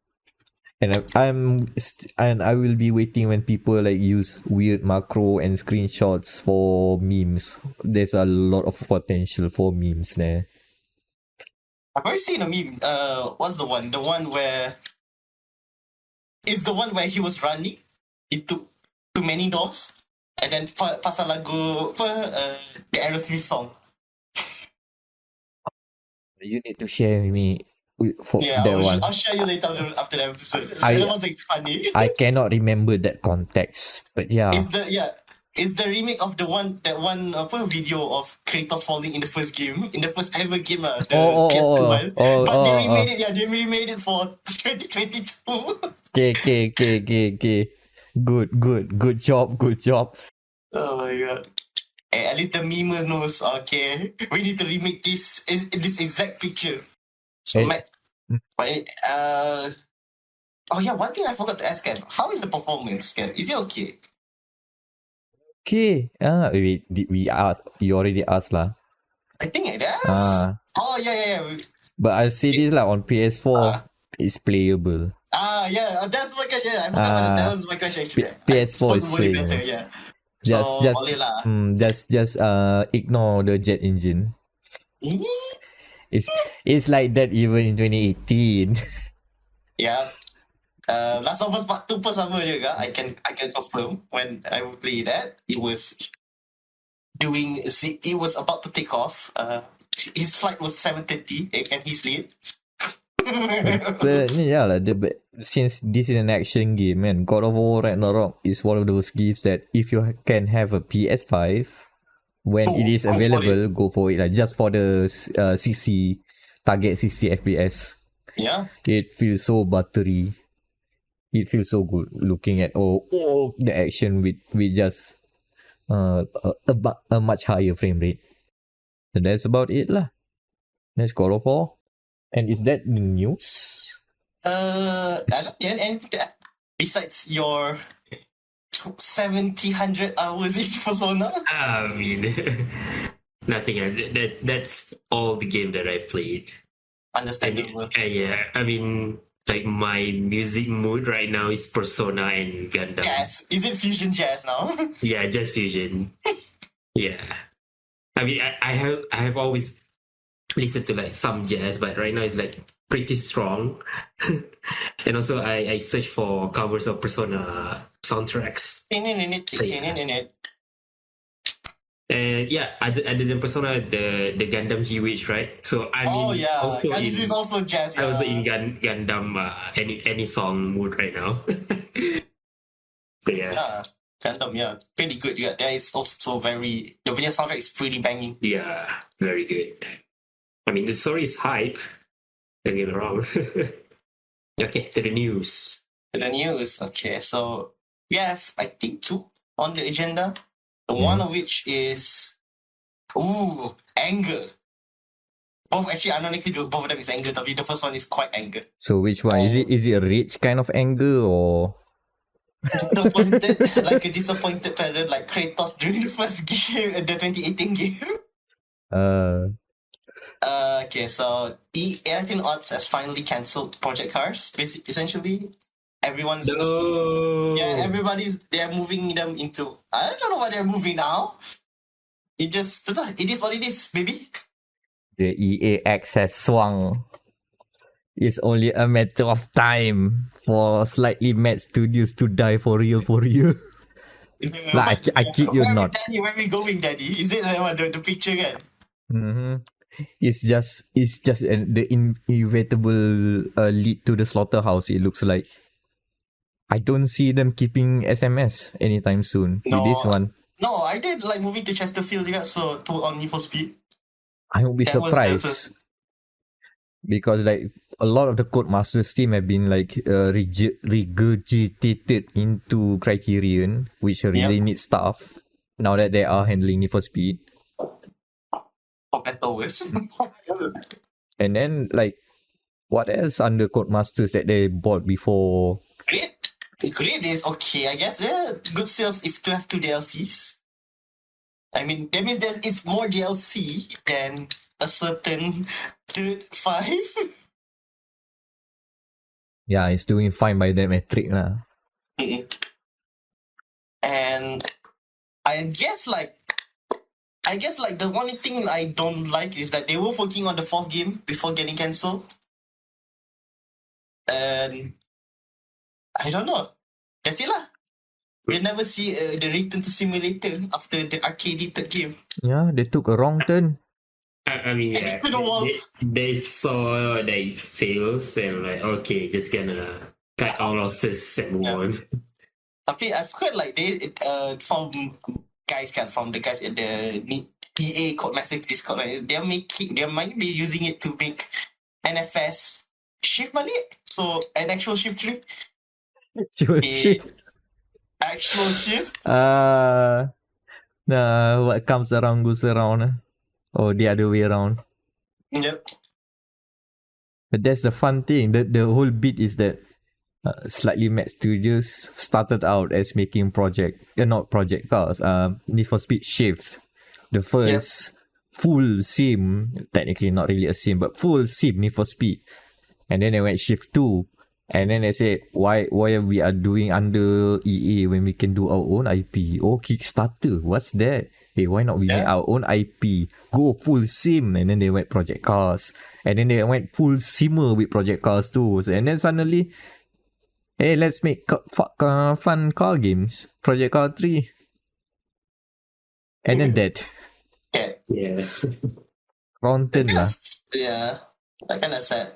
And I will be waiting when people like use weird macro and screenshots for memes. There's a lot of potential for memes there. I've already seen a meme. What's the one? The one where it's the one where he was running. It took too many doors, and then pasal lagu the Aerosmith song. You need to share with me for that one. I'll share you later after the episode. That was like funny. I cannot remember that context, but yeah. It's the remake of that one video of Kratos falling in the first game, in the first ever game, the PS2 one. But they remade it for 2022. Okay. Good job. Oh my god. Hey, at least the memers knows, okay, we need to remake this exact picture. So, Meck, one thing I forgot to ask, Ken. How is the performance, Ken? Is it okay? Okay. Did we ask? You already asked lah. I think it is. Oh, yeah. But I say this lah, on PS4, it's playable. That's my question. I forgot that was my question actually. PS4 is playable. Better, yeah. Just ignore the jet engine. It's like that even in 2018. Yeah. Last of Us Part 2 pun sama juga. I can confirm when I play that it was about to take off. His flight was 7:30 and he's late. But since this is an action game, man, God of War Ragnarok is one of those games that if you can have a PS5 when it is available, go for it. Like, just for the 60 FPS. Yeah. It feels so buttery. It feels so good looking at the action with just a much higher frame rate. So that's about it lah. That's God of War. And is that the news? And besides your 100 hours in Persona? I mean, nothing. That's all the game that I played. Understandable. Yeah, I mean, like my music mood right now is Persona and Gundam. Jazz. Is it fusion jazz now? Yeah, just fusion. Yeah. I mean, I have always listen to like some jazz, but right now it's like pretty strong. And also I search for covers of Persona soundtracks. And yeah, other than Persona, the Gundam G-Witch, right? So I mean, also Gundam is also jazz. I Yeah. was in Gundam any song mood right now. So Yeah, Gundam, yeah, pretty good. Yeah, that is also very. The video soundtrack is pretty banging. yeah, very good. I mean, the story is hype. Don't get me wrong. Okay, to the news. To the news. Okay, so we have I think 2 on the agenda. One of which is anger. Both actually, ironically, both of them is anger. The first one is quite anger. So which one is it? Is it a rich kind of anger or? Disappointed, like a disappointed parent, like Kratos during the first game, the 2018 game. Okay, so Electronic Arts has finally cancelled Project Cars. Essentially, everyone's they're moving them into. I don't know what they're moving now. It is what it is, baby. The EA access swung. It's only a matter of time for slightly mad studios to die for real. Like I kid you not. Daddy, where are we going, Daddy? Is it the picture again? Mm-hmm. It's just the inevitable lead to the slaughterhouse. It looks like. I don't see them keeping SMS anytime soon. No, with this one. No, I did like moving to Chesterfield, so on Need for Speed. I won't be surprised because like a lot of the Codemasters team have been like regurgitated into Criterion, which really needs stuff now that they are handling Need for Speed. And then like what else under Codemasters that they bought before? Great is okay, I guess. Yeah, good sales if to have 2 DLCs. I mean, that means that it's more DLC than a certain Dirt 5. Yeah, it's doing fine by that metric lah. And I guess like the only thing I don't like is that they were working on the 4th game before getting cancelled. And I don't know. That's it lah. We'll never see the return to simulator after the arcade third game. Yeah, they took a wrong turn. I mean, yeah, they saw that it fails and like, okay, just gonna cut our losses and move on. Tapi I've heard like they from the guys in the EA Codemaster Discord, like, they might be using it to make NFS shift balik. So an actual shift trip. Actual shift. What comes around goes around. Or the other way around. Yep. But that's the fun thing. The whole bit is that Slightly Mad Studios started out as making not Project Cars, Need for Speed Shift. The first full sim, technically not really a sim, but full sim Need for Speed. And then they went Shift 2. And then they said, why we are doing under EA when we can do our own IP? Oh, Kickstarter, what's that? Hey, why not we make our own IP? Go full sim. And then they went Project Cars. And then they went full simmer with Project Cars too. And then suddenly, hey, let's make fun car games. Project Car 3. And then that. Yeah. Fronten lah. Yeah, that kind of sad.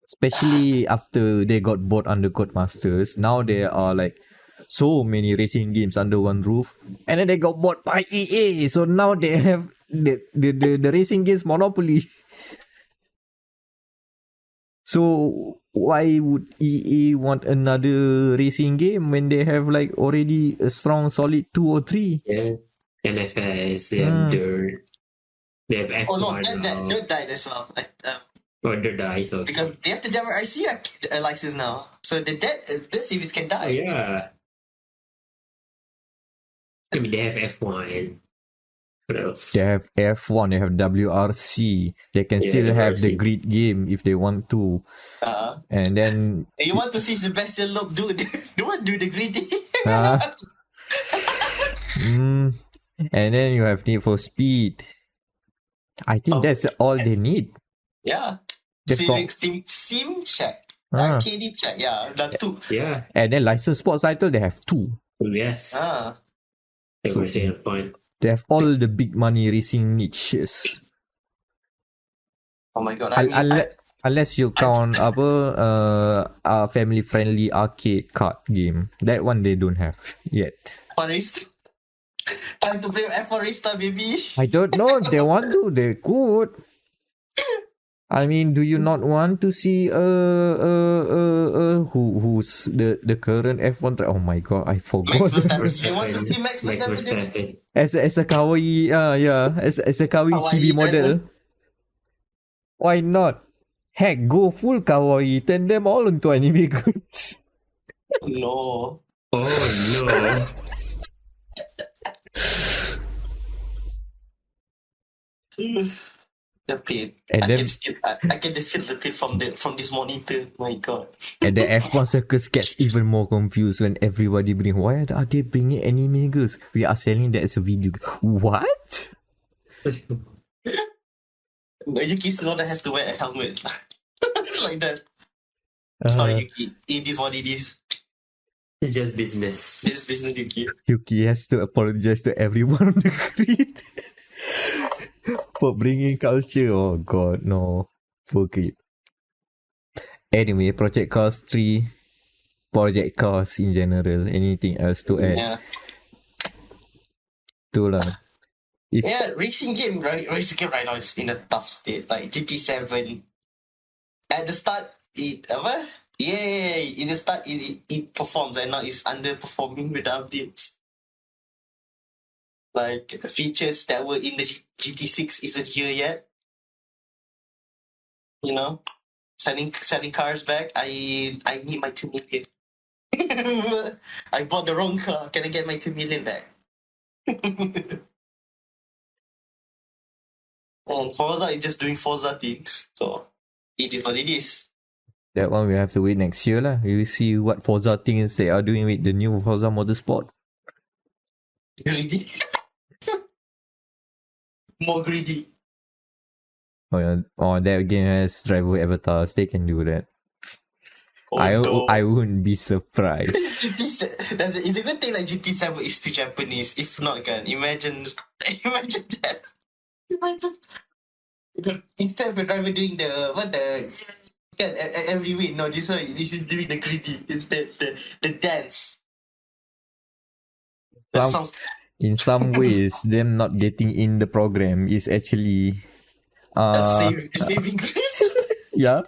Especially after they got bought under Codemasters. Now there are like so many racing games under one roof. And then they got bought by EA. So now they have the racing games monopoly. So why would EA want another racing game when they have like already a strong solid 2 or 3? Yeah. NFS, they have Dirt. They have F1. Oh no, Dirt died as well. Dirt dies also. Because they have the Java RC license now. So this series can die. Oh, yeah. I mean, they have F1. What else? They have F1, they have WRC. They can still have the grid game if they want to. And then... You want to see Sebastian Loeb do the grid? And then you have Need for Speed. I think Oh. that's all they need. Yeah. They've got- Sim check. Ah. Arcade check. Yeah, that too. Yeah. And then licensed sports title, they have 2. Yes. Ah. They So- were saying a point. They have all the big money racing niches. Oh my god. I mean, Unless you count a family friendly arcade card game. That one they don't have yet. F1 time to play F1 Racista, baby. I don't know. They want to. They could. I mean, do you not want to see who's the current F1 oh my god, I Max forgot. Verstappen. You want to see Max Verstappen? Verstappen. as a kawaii as a kawaii Kawaii chibi model. driver. Why not? Heck, go full kawaii, turn them all into anime goods. No. Oh no. The pain. And then- I can feel the pain from this monitor. My god. And the F1 circus gets even more confused when everybody why are they bringing anime girls? We are selling that as a video. What? Yuki Tsunoda has to wear a helmet. Like that. Sorry, Yuki. It is what it is. It's just business. This is business, Yuki. Yuki has to apologize to everyone on the grid for bringing culture. Oh god, no. Poor kid. Anyway, Project Cars 3, Project Cars in general. Anything else to add? Yeah. Tu lah. Yeah, racing game right now is in a tough state. Like GT7. At the start, in the start it performs and now it's underperforming with the updates. Like features that were in the GT6 isn't here yet. You know, selling cars back. I need my 2 million. I bought the wrong car. Can I get my 2 million back? And Forza is just doing Forza things, so it is what it is. That one we have to wait next year lah. We will see what Forza things they are doing with the new Forza Motorsport. Greedy. More greedy. Oh yeah, that game has driver avatars. They can do that. Oh, I wouldn't be surprised. GT7, it's a good thing like GT7 is too Japanese. If not, can imagine that. Imagine instead of a driver doing every win. No, this is doing the greedy. Instead the dance. That sounds. In some ways, them not getting in the program is actually saving grace. yeah.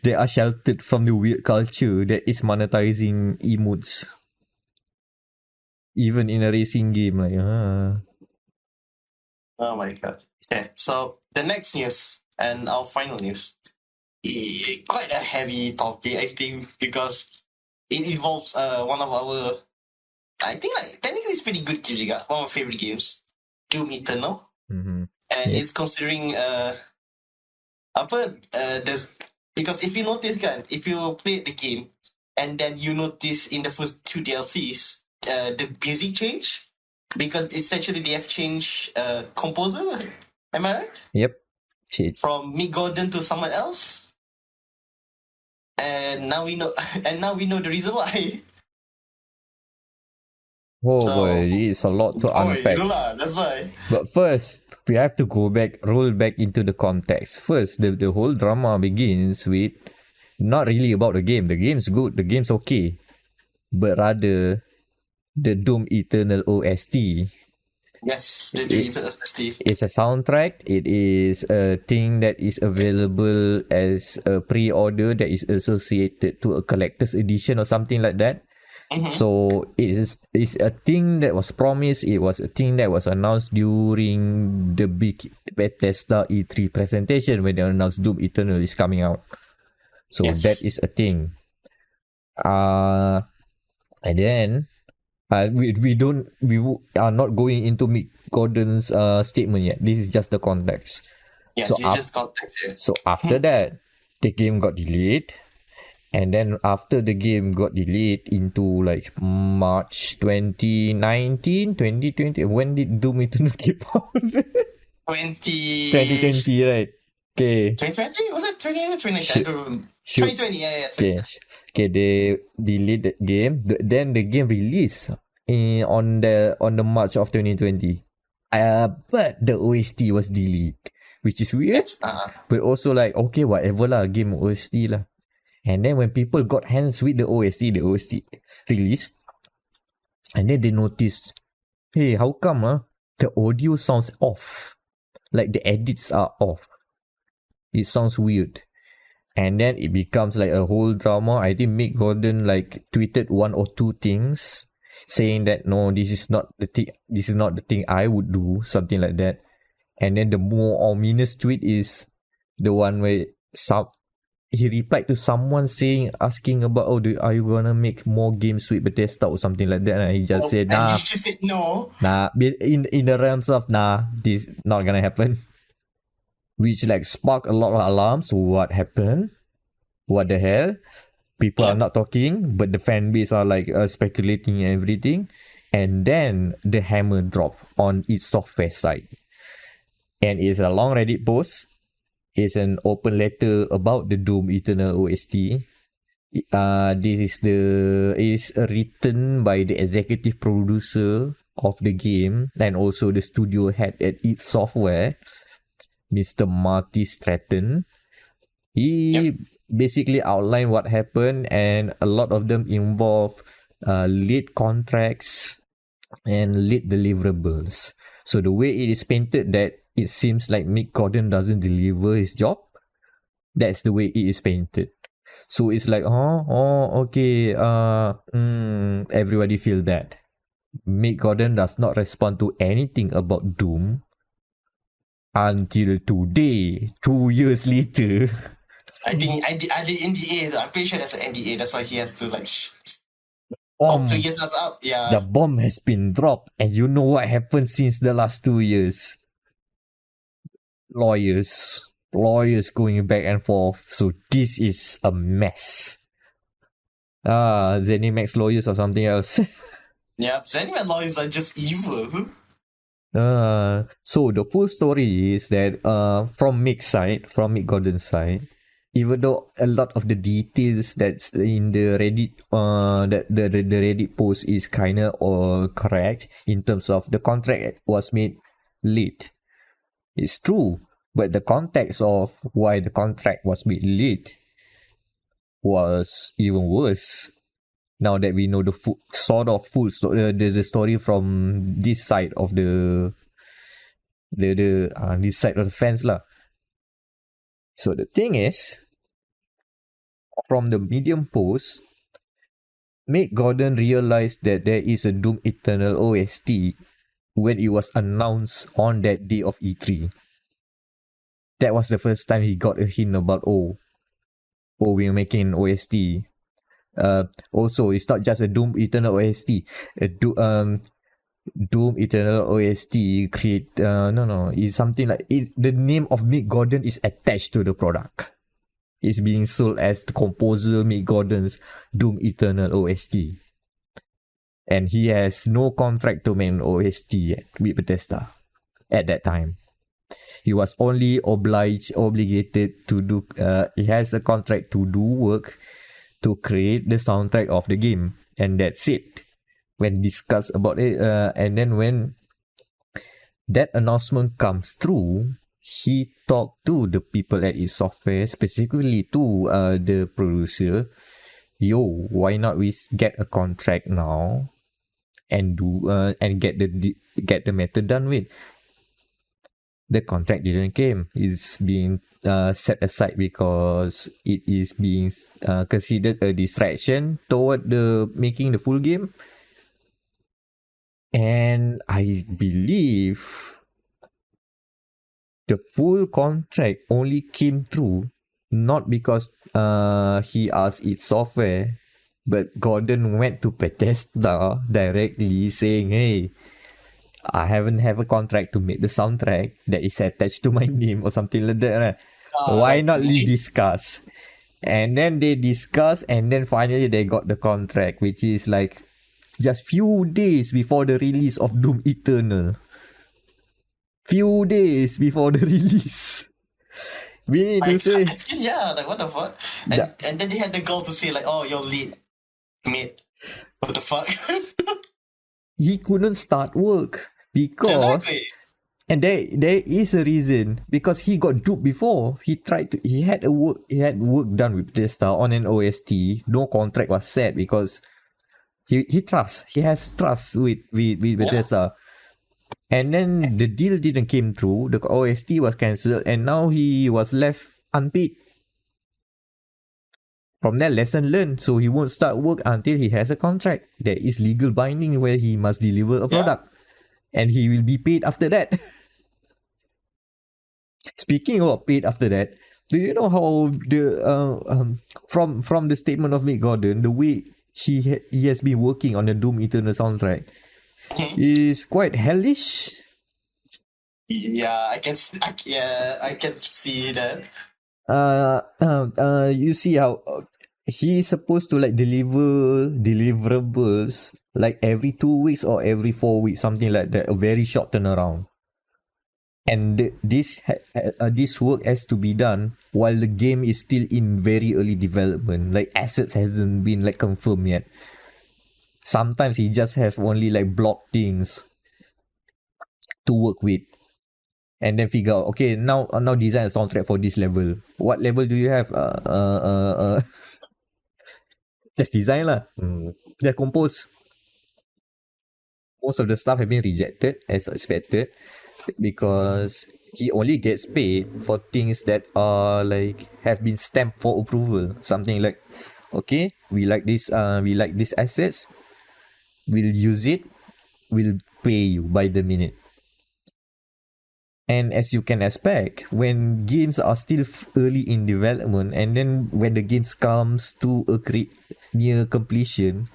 They are sheltered from the weird culture that is monetizing emotes. Even in a racing game, like Oh my god. Yeah, so the next news and our final news. Quite a heavy topic, I think, because it involves one of our, I think like technically it's pretty good game juga. One of my favorite games. Doom Eternal. Mm-hmm. And it's considering there's because if you notice if you play the game and then you notice in the first 2 DLCs the music change because essentially they have changed composer. Am I right? Yep. Shit. From Mick Gordon to someone else. And now we know the reason why. Oh So- boy, it's a lot to unpack. That's why. But first, we have to roll back into the context. First, the whole drama begins with not really about the game. The game's good, the game's okay. But rather, the Doom Eternal OST. Yes, the Doom Eternal OST. It's a soundtrack. It is a thing that is available as a pre-order that is associated to a collector's edition or something like that. Mhm. So it's a thing that was promised. It was a thing that was announced during the big Bethesda E3 presentation when they announced Doom Eternal is coming out. So Yes. that is a thing. And then we are not going into Mick Gordon's statement yet. This is just the context. Yes, So it's just context here. So after that, the game got delayed. And then after the game got delayed into like March 2019, 2020, when did Doom Eternal come out? 2020, right? Okay. 2020? Was it 2020 or 2019? I Should- don't remember. should- 2020, yeah. Okay. Okay, they delete the game. Then the game released on the March of 2020. But the OST was deleted, which is weird. But also like, okay, whatever lah, game OST lah. And then when people got hands with the OST released, and then they noticed, hey, how come the audio sounds off? Like the edits are off. It sounds weird. And then it becomes like a whole drama. I think Mick Gordon like tweeted one or two things saying that no, this is not the thing I would do, something like that. And then the more ominous tweet is the one where he replied to someone asking about, are you gonna make more games with Bethesda or something like that? And he just said, nah. And he just said no. Nah, in the realms of this not gonna happen. Which like sparked a lot of alarms. What happened? What the hell? People are not talking, but the fan base are like speculating and everything. And then the hammer dropped on its software side. And it's a long Reddit post. It's an open letter about the Doom Eternal OST. This is written by the executive producer of the game and also the studio head at id Software, Mr. Marty Stratton. He basically outlined what happened, and a lot of them involve late contracts and late deliverables. So the way it is painted that it seems like Mick Gordon doesn't deliver his job. That's the way it is painted. So it's like, okay, everybody feel that. Mick Gordon does not respond to anything about Doom until today, 2 years later. I did NDA. I'm pretty sure that's an NDA. That's why he has to like. 2 years is up. Yeah. The bomb has been dropped, and you know what happened since the last 2 years? Lawyers going back and forth. So this is a mess. ZeniMax lawyers or something else. Yeah, ZeniMax lawyers are just evil. So the full story is that from Mick Gordon's side, even though a lot of the details that's in the Reddit that the Reddit post is kinda correct in terms of the contract was made late. It's true, but the context of why the contract was made late was even worse. Now that we know the full the story from this side of this side of the fence lah. So the thing is, from the Medium post, Mick Gordon realized that there is a Doom Eternal OST when it was announced on that day of E3. That was the first time he got a hint about we're making an OST. Also, it's not just a Doom Eternal OST. Doom Eternal OST it's something like the name of Mick Gordon is attached to the product. It's being sold as the composer Mick Gordon's Doom Eternal OST. And he has no contract to make an OST yet with Bethesda at that time. He was only obligated to do, he has a contract to do work to create the soundtrack of the game. And that's it. When discussed about it, and then when that announcement comes through, he talked to the people at id Software, specifically to the producer. Why not we get a contract now and do and get the matter done with? The contract didn't came. It's being set aside because it is being considered a distraction toward the making the full game. And I believe the full contract only came through not because he asked id Software, but Gordon went to Bethesda directly saying, hey, I haven't have a contract to make the soundtrack that is attached to my name or something like that. Why not we discuss? And then they discuss, and then finally they got the contract, which is like just few days before the release of Doom Eternal. few days before the release. We need to say Yeah, like what the fuck? And then they had the goal to say like, oh, you're lead, mate. What the fuck? he couldn't start work because Exactly. and there is a reason, because he got duped before. He had work done with Bethesda on an OST. No contract was set because he has trust with Bethesda. And then the deal didn't came through. The OST was cancelled, and now he was left unpaid. From that, lesson learned. So he won't start work until he has a contract. There is legal binding where he must deliver a product, and he will be paid after that. Speaking of paid after that, do you know how from the statement of Mick Gordon, the way he has been working on the Doom Eternal soundtrack is quite hellish. Yeah, I can see that. You see how he's supposed to like deliver deliverables like every 2 weeks or every 4 weeks, something like that, a very short turnaround. And this work has to be done while the game is still in very early development. Like assets hasn't been like confirmed yet. Sometimes he just have only like block things to work with, and then figure out, okay, now design a soundtrack for this level. What level do you have? Just design lah. Just compose. Most of the stuff have been rejected as expected, because he only gets paid for things that are like have been stamped for approval. Something like, okay, we like this assets, we'll use it, we'll pay you by the minute. And as you can expect, when games are still early in development, and then when the games comes to a near completion,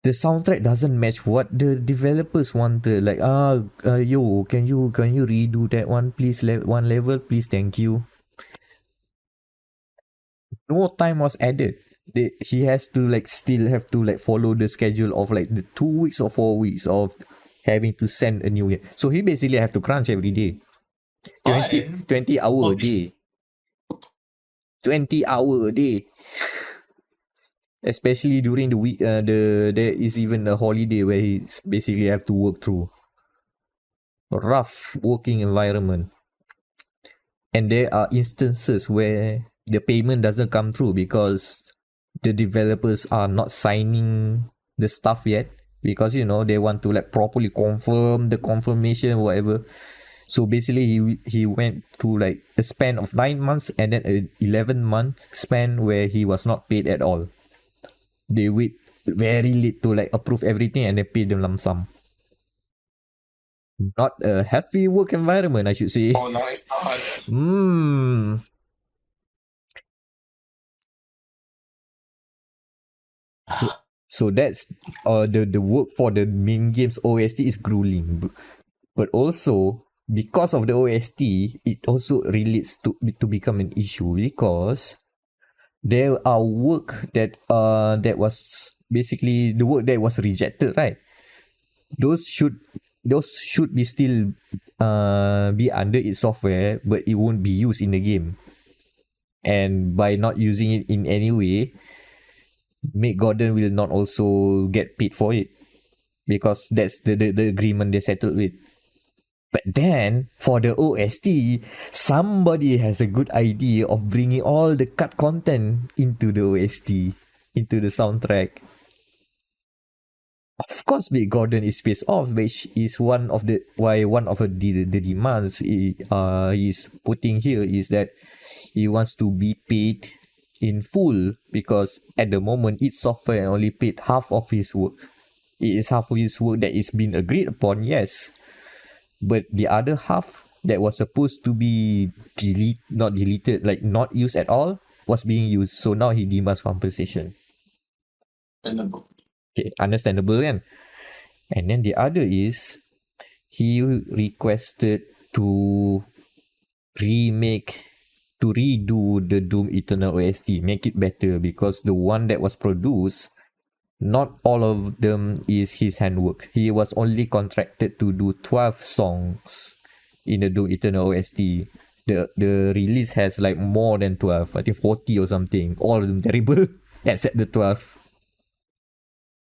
the soundtrack doesn't match what the developers wanted. Like, yo, can you redo that one, please? One level, please, thank you. No time was added. He has to like still have to like follow the schedule of like the 2 weeks or 4 weeks of having to send a new game. So he basically have to crunch every day. 20 hour a day. 20 hour a day. Especially during the week, there is even a holiday where he basically have to work through. Rough working environment. And there are instances where the payment doesn't come through because the developers are not signing the stuff yet, because they want to like properly confirm the confirmation, whatever. So basically he went to like a span of 9 months and then a 11-month span where he was not paid at all. They wait very late to like approve everything and then pay them lump sum. Not a happy work environment, I should say. Oh no, it's not. So that's the work for the main game's OST is grueling, but also because of the OST, it also relates to become an issue, because there are work that was basically the work that was rejected, right? Those should be still be under its software, but it won't be used in the game. And by not using it in any way, Mick Gordon will not also get paid for it, because that's the agreement they settled with. But then for the OST, somebody has a good idea of bringing all the cut content into the OST, into the soundtrack. Of course, Mick Gordon is pissed off, which is one of the demands he's putting here, is that he wants to be paid in full, because at the moment each software only paid half of his work. It is half of his work that is being agreed upon, yes, but the other half that was supposed to be not used at all, was being used. So now he demands compensation. Okay, understandable kan? And then the other is, he requested to redo the Doom Eternal OST, make it better, because the one that was produced not all of them is his handwork. He was only contracted to do 12 songs in the Doom Eternal OST. The release has like more than 12, I think 40 or something. All of them terrible, except the 12.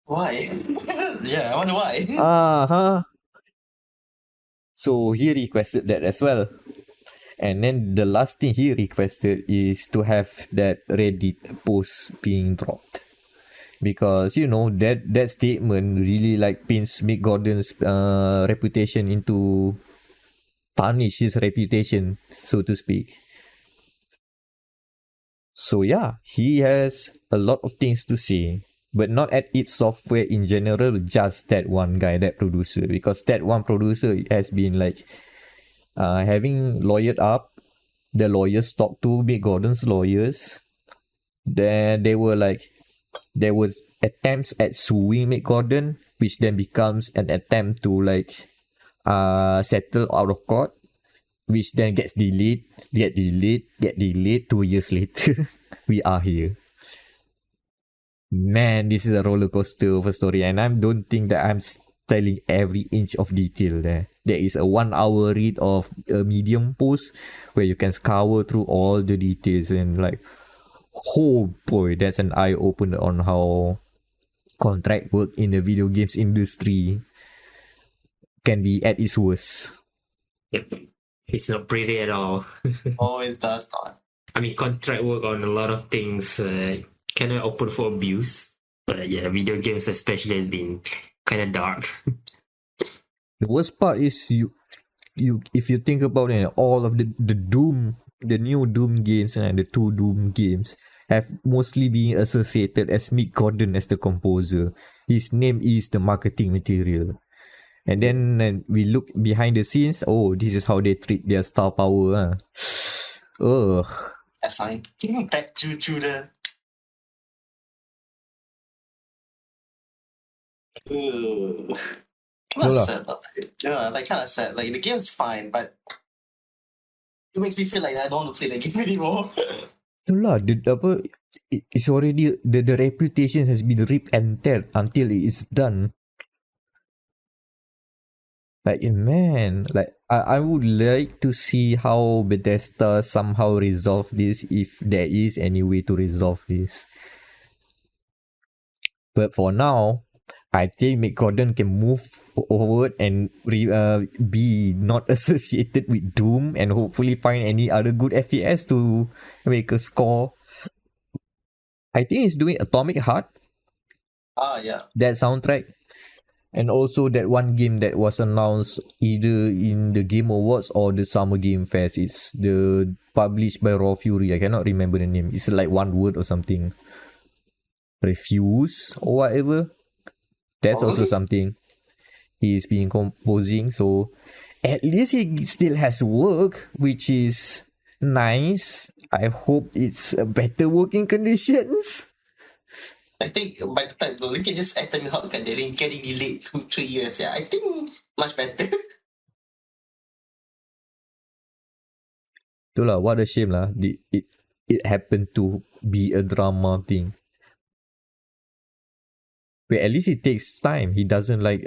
Why? Yeah, I wonder why. Uh-huh. So he requested that as well. And then the last thing he requested is to have that Reddit post being dropped. Because, you know, that statement really like pins Mick Gordon's reputation into... tarnish his reputation, so to speak. So yeah, he has a lot of things to say, but not at id Software in general, just that one guy, that producer, because that one producer has been like having lawyered up. The lawyers talked to Mick Gordon's lawyers. Then there was attempts at suing Mick Gordon, which then becomes an attempt to like settle out of court, which then get delayed. 2 years later. We are here. Man, this is a roller coaster of a story, and I don't think that I'm telling every inch of detail there. There is a 1 hour read of a Medium post where you can scour through all the details, and like, oh boy, that's an eye opener on how contract work in the video games industry can be at its worst. Yep. It's not pretty at all. Always does not. I mean, contract work on a lot of things kind of open for abuse. But yeah, video games especially has been kind of dark. The worst part is you if you think about it, all of the new Doom games and the 2 Doom games have mostly been associated as Mick Gordon as the composer. His name is the marketing material. And then we look behind the scenes. Oh, this is how they treat their star power. Ugh. That's fine. Back to the. Ugh. Kind of sad though. Yeah, like kind of sad. Like the game's fine, but it makes me feel like I don't want to play the game anymore. Itulah, it's already the reputation has been ripped and teared until it is done. Like, man, like I would like to see how Bethesda somehow resolve this, if there is any way to resolve this. But for now, I think Mick Gordon can move forward and be not associated with Doom, and hopefully find any other good FPS to make a score. I think he's doing Atomic Heart. Yeah. That soundtrack. And also that one game that was announced either in the Game Awards or the Summer Game Fest. It's published by Raw Fury. I cannot remember the name. It's like one word or something. Refuse or whatever. That's also something he's been composing. So at least he still has work, which is nice. I hope it's better working conditions. I think by the time we can just Atomic Heart kan getting delayed 2-3 years. Yeah, I think much better. Itulah, what a shame lah. It happened to be a drama thing. But at least it takes time. He doesn't like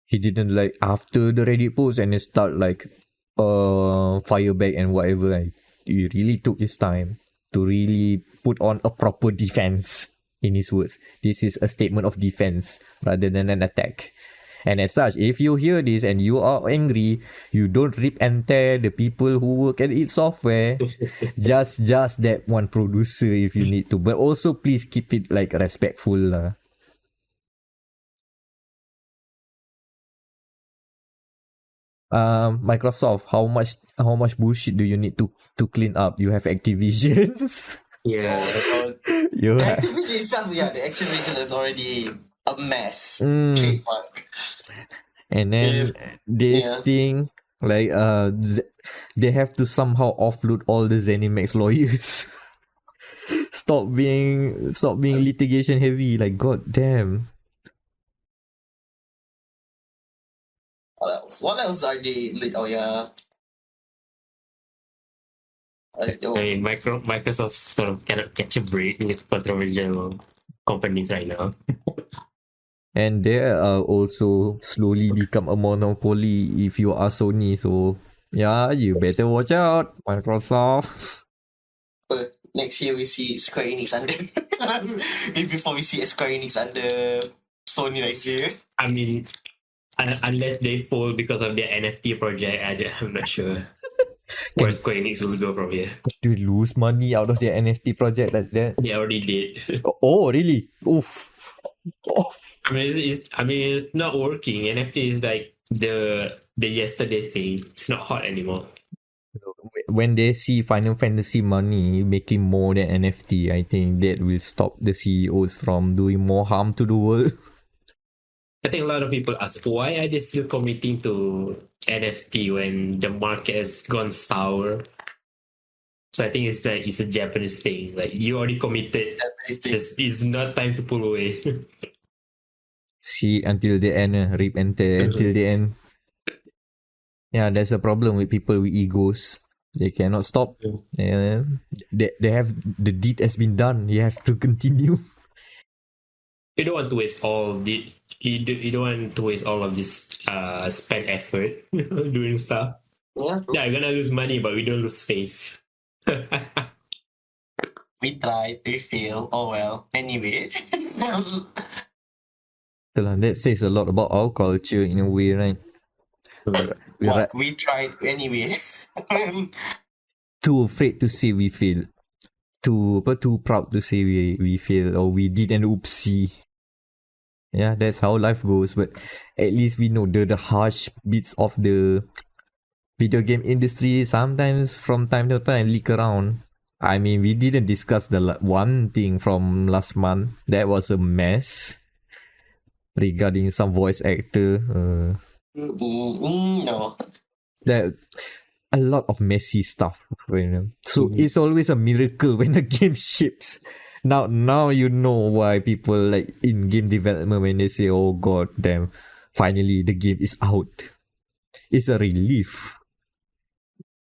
he didn't like after the Reddit post and then start like fire back and whatever. He really took his time to really put on a proper defense. In his words, this is a statement of defense rather than an attack. And as such, if you hear this and you are angry, you don't rip and tear the people who work at id Software. just that one producer if you need to. But also please keep it like respectful lah. Microsoft, how much bullshit do you need to clean up? You have Activisions. Yeah. You The have... Activision itself, yeah, the Activision is already a mess. Trademark. And then thing, like they have to somehow offload all the ZeniMax lawyers. Stop being litigation heavy. Like, god damn. What else are they? Oh yeah. I mean, Microsoft sort of cannot catch a break with controversial companies right now. And they are also slowly become a monopoly if you are Sony. So yeah, you better watch out, Microsoft. Next year we see Square Enix under. Before we see Square Enix under Sony next year. I mean, unless they fall because of their NFT project, I'm not sure where Square Enix will go from here. To lose money out of their NFT project like that. They already did. Oh, really? Oof. Oh. I mean, it's not working. NFT is like the yesterday thing. It's not hot anymore. When they see Final Fantasy money making more than NFT, I think that will stop the CEOs from doing more harm to the world. I think a lot of people ask, why are they still committing to NFT when the market has gone sour? So I think it's a Japanese thing. Like, you already committed. It's not time to pull away. See until the end, rip and tear until the end. Yeah, there's a problem with people with egos. They cannot stop. They have, the deed has been done. You have to continue. You don't want to waste all the you don't want to waste all of this spent effort doing stuff. Yeah, we're gonna lose money, but we don't lose face. We tried, we failed. Oh well. Anyway. That says a lot about our culture in a way, right? We tried anyway. Too afraid to say we failed. Too proud to say we failed or we did an oopsie. Yeah, that's how life goes. But at least we know the harsh bits of the video game industry sometimes from time to time leak around. I mean, we didn't discuss the one thing from last month. That was a mess regarding some voice actor. No. That a lot of messy stuff. So it's always a miracle when a game ships. Now you know why people like in game development when they say, "Oh god damn, finally the game is out." It's a relief.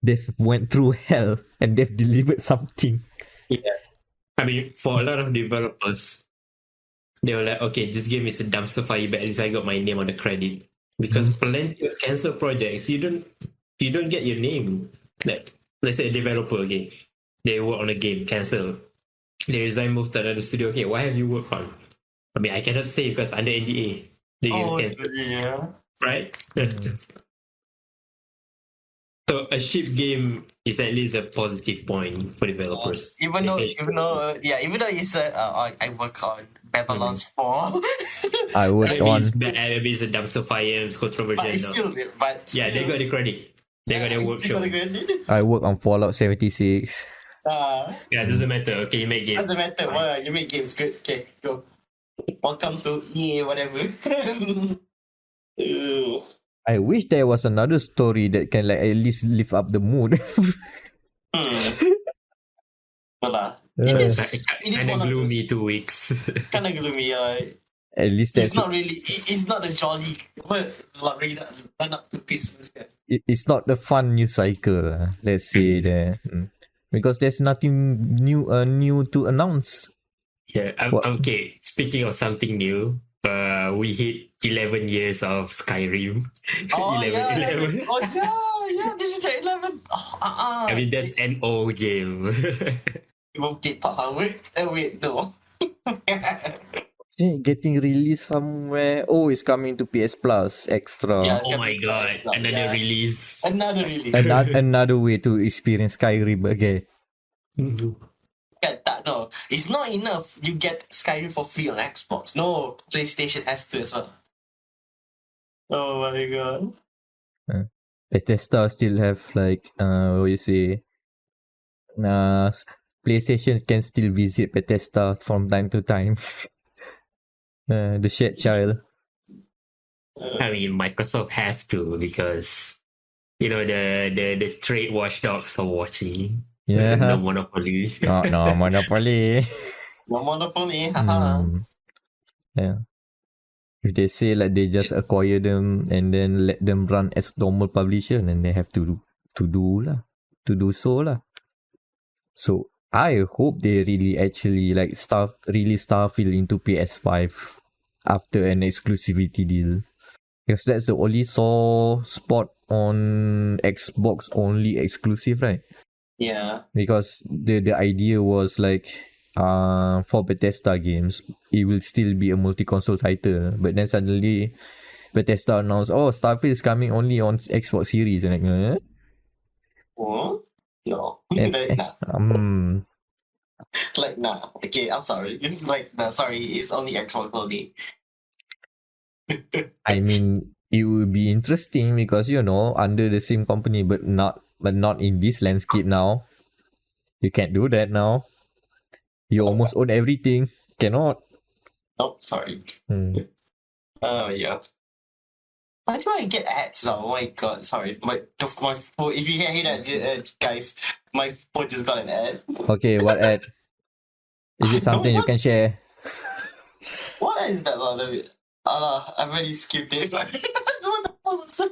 They've went through hell and they've delivered something. Yeah. I mean, for a lot of developers, they were like, okay, this game is a dumpster fire, but at least I got my name on the credit. Because plenty of cancel projects, you don't get your name. Like, let's say a developer, okay, they work on a game, cancel. They resign, move to another studio. Okay, what have you worked on? I mean, I cannot say because under NDA, the game's cancelled. Yeah. Right? So a ship game is at least a positive point for developers. Even though it's I work on Babylon's 4. I worked on. Maybe it's a dumpster fire, it's controversial. They got the credit. They got their workshop. I work on Fallout 76. It doesn't matter. Okay, you make games. Doesn't matter. Well, you make games. Good. Okay, go. Welcome to whatever. I wish there was another story that can like at least lift up the mood. It is kind of gloomy 2 weeks. Kind of gloomy. At least it's not really. It's not a jolly. Run up to Christmas. It's not the fun news cycle. Let's say that. Because there's nothing new to announce. Yeah. Okay. Speaking of something new, we hit 11 years of Skyrim. Oh 11. Yeah. This is the 11th. I mean, that's an old game. Wait, no. Getting released somewhere. Oh, it's coming to PS Plus Extra. Yeah, oh my god, another release. Another way to experience Skyrim again. No, it's not enough. You get Skyrim for free on Xbox. No, PlayStation has to as well. Oh my god. Bethesda still have like PlayStation can still visit Bethesda from time to time. The shared child. I mean, Microsoft have to because the trade watchdogs are watching. Yeah. No monopoly. No monopoly. No monopoly. Yeah. If they say like they just acquire them and then let them run as normal publisher, then they have to do so. So I hope they really actually like Starfield into PS5 after an exclusivity deal. Because that's the only sore spot on Xbox only exclusive, right? Yeah. Because the idea was like for Bethesda games, it will still be a multi-console title. But then suddenly Bethesda announced, oh, Starfield is coming only on Xbox Series. And like, Oh? No. And, Like, nah. Like, nah. Okay, I'm sorry. It's like, nah, sorry. It's only Xbox only. I mean, it would be interesting because under the same company, but not in this landscape now. You can't do that now. You almost own everything. Cannot. Oh, sorry. Hmm. Oh, yeah. Why do I get ads now? Oh my god, sorry. My phone, if you can hear that, guys, my phone just got an ad. Okay, what ad? Is it something you can share? What ad is that? I've already skipped it. I don't know what the fuck was that.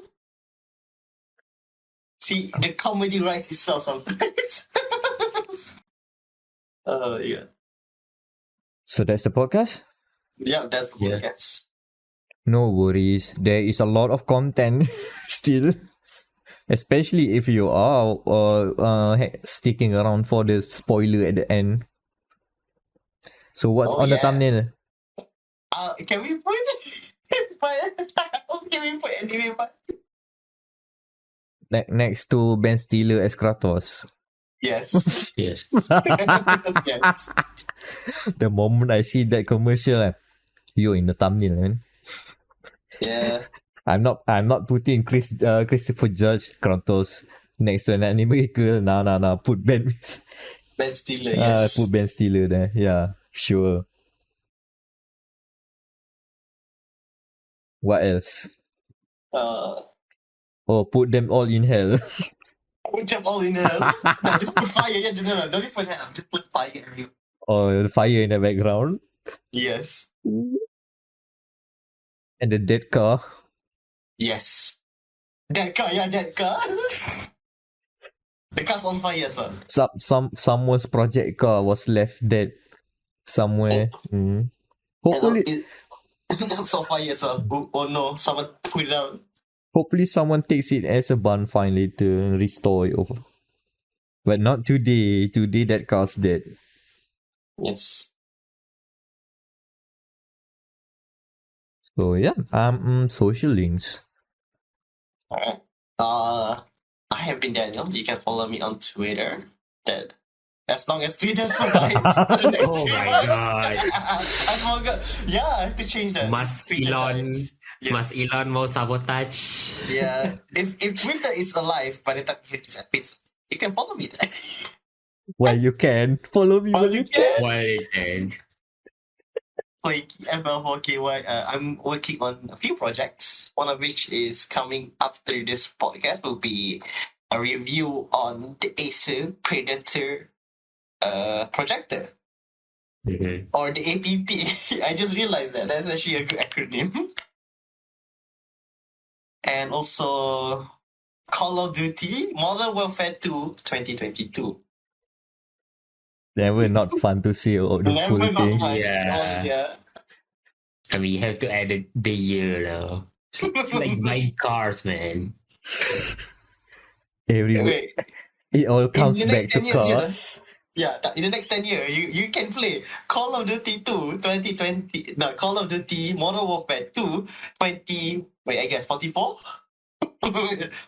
See, the comedy writes itself sometimes. Oh, yeah. So that's the podcast? Yeah, that's Yeah. yes. No worries. There is a lot of content still. Especially if you are sticking around for the spoiler at the end. So what's Oh, on the yeah. thumbnail? Can we put can we put anime part? Next to Ben Stiller as Kratos. Yes. Yes. Yes. The moment I see that commercial, you're in the thumbnail, man. Yeah. I'm not putting Christopher Judge Kratos next to an anime girl. Nah. Put Ben Stiller, yes. put Ben Stiller there. Yeah, sure. What else? Oh, put them all in hell. Put them all in hell. No, just put fire. Yeah, no, don't even put hell. Just put fire everywhere. Or fire in the background. Yes. And the dead car. Yes. That car, yeah, that car. The car's on fire as well. Someone's project car was left dead somewhere. Hopefully, It's on fire as well. Oh no, someone put it out. hopefully someone takes it as a bonfire later and restore it over. But not today. Today that car's dead. Yes. So yeah, social links. Alright. I have been Daniel. You can follow me on Twitter. That as long as Twitter survives for the next Oh 3 my months. God. I forgot. Yeah, I have to change that. Must Twitter Elon dies. Yeah. Must Elon mau sabotage? Yeah. If Twitter is alive by the time you hear this episode, you can follow me there. Well, you can follow me. Oh, Well, you you can. Well, it end. Like FL4KY, I'm working on a few projects. One of which is coming after this podcast will be a review on the Acer Predator projector. Mhm. Or the APP. I just realized that. That's actually a good acronym. And also Call of Duty Modern Warfare 2 2022. Never not fun to see all the full Never not thing. fun. Yeah. Oh, yeah. I mean, you have to add the year now. It's like buying cars, man. Wait, It all comes the back next to 10 years, cars. in the next 10 years, you can play Call of Duty 2 2020. No, Call of Duty Modern Warfare 2 20. Wait, I guess 44?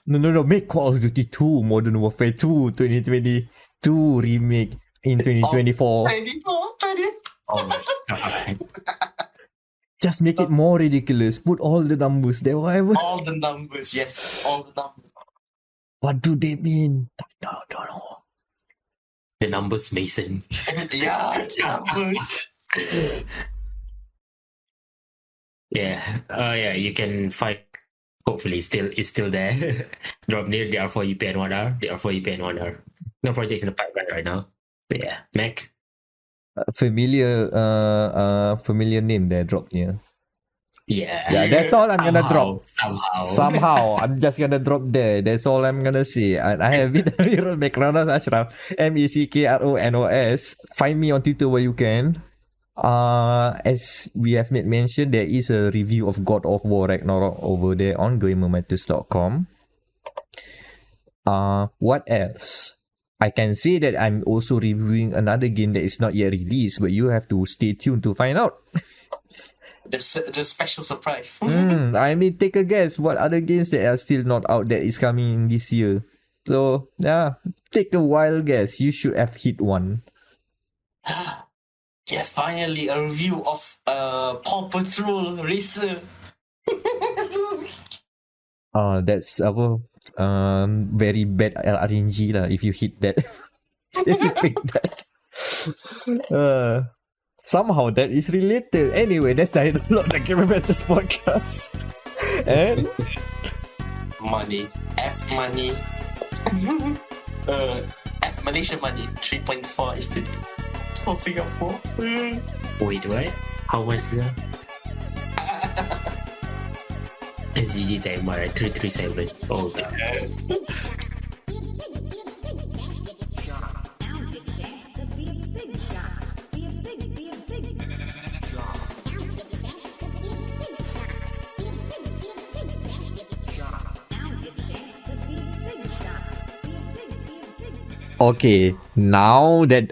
No. Make Call of Duty 2 Modern Warfare 2 2022 remake in 2024. 20. Oh my God. Just make it more ridiculous. Put all the numbers there. Whatever. All the numbers, yes. All the numbers. What do they mean? I don't know. The numbers, Mason. Yeah, the numbers. Yeah. You can find. Hopefully, it's still there. Drop near the R4EP and 1R. The R4EP and 1R. No projects in the pipeline right now. But yeah, Meck. Familiar name there dropped here. Yeah, that's all I'm gonna drop. Somehow. Somehow, I'm just gonna drop there. That's all I'm gonna say. And I have been Mekronos Ashraf, Meckronos. Find me on Twitter where you can. As we have made mention, there is a review of God of War Ragnarok over there on gamermatters.com. What else? I can say that I'm also reviewing another game that is not yet released, but you have to stay tuned to find out. The special surprise. I mean, take a guess what other games that are still not out that is coming this year. So, yeah, take a wild guess. You should have hit one. Yeah, finally a review of Paw Patrol Racer. That's very bad RNG lah if you hit that. If you pick that. Somehow that is related. Anyway, that's not the Game Matters podcast. And Money. F money. F Malaysia money. 3.4 is today. It's for Singapore. Wait, what? How much is that? SGD timer at 337. Oh god. okay, now that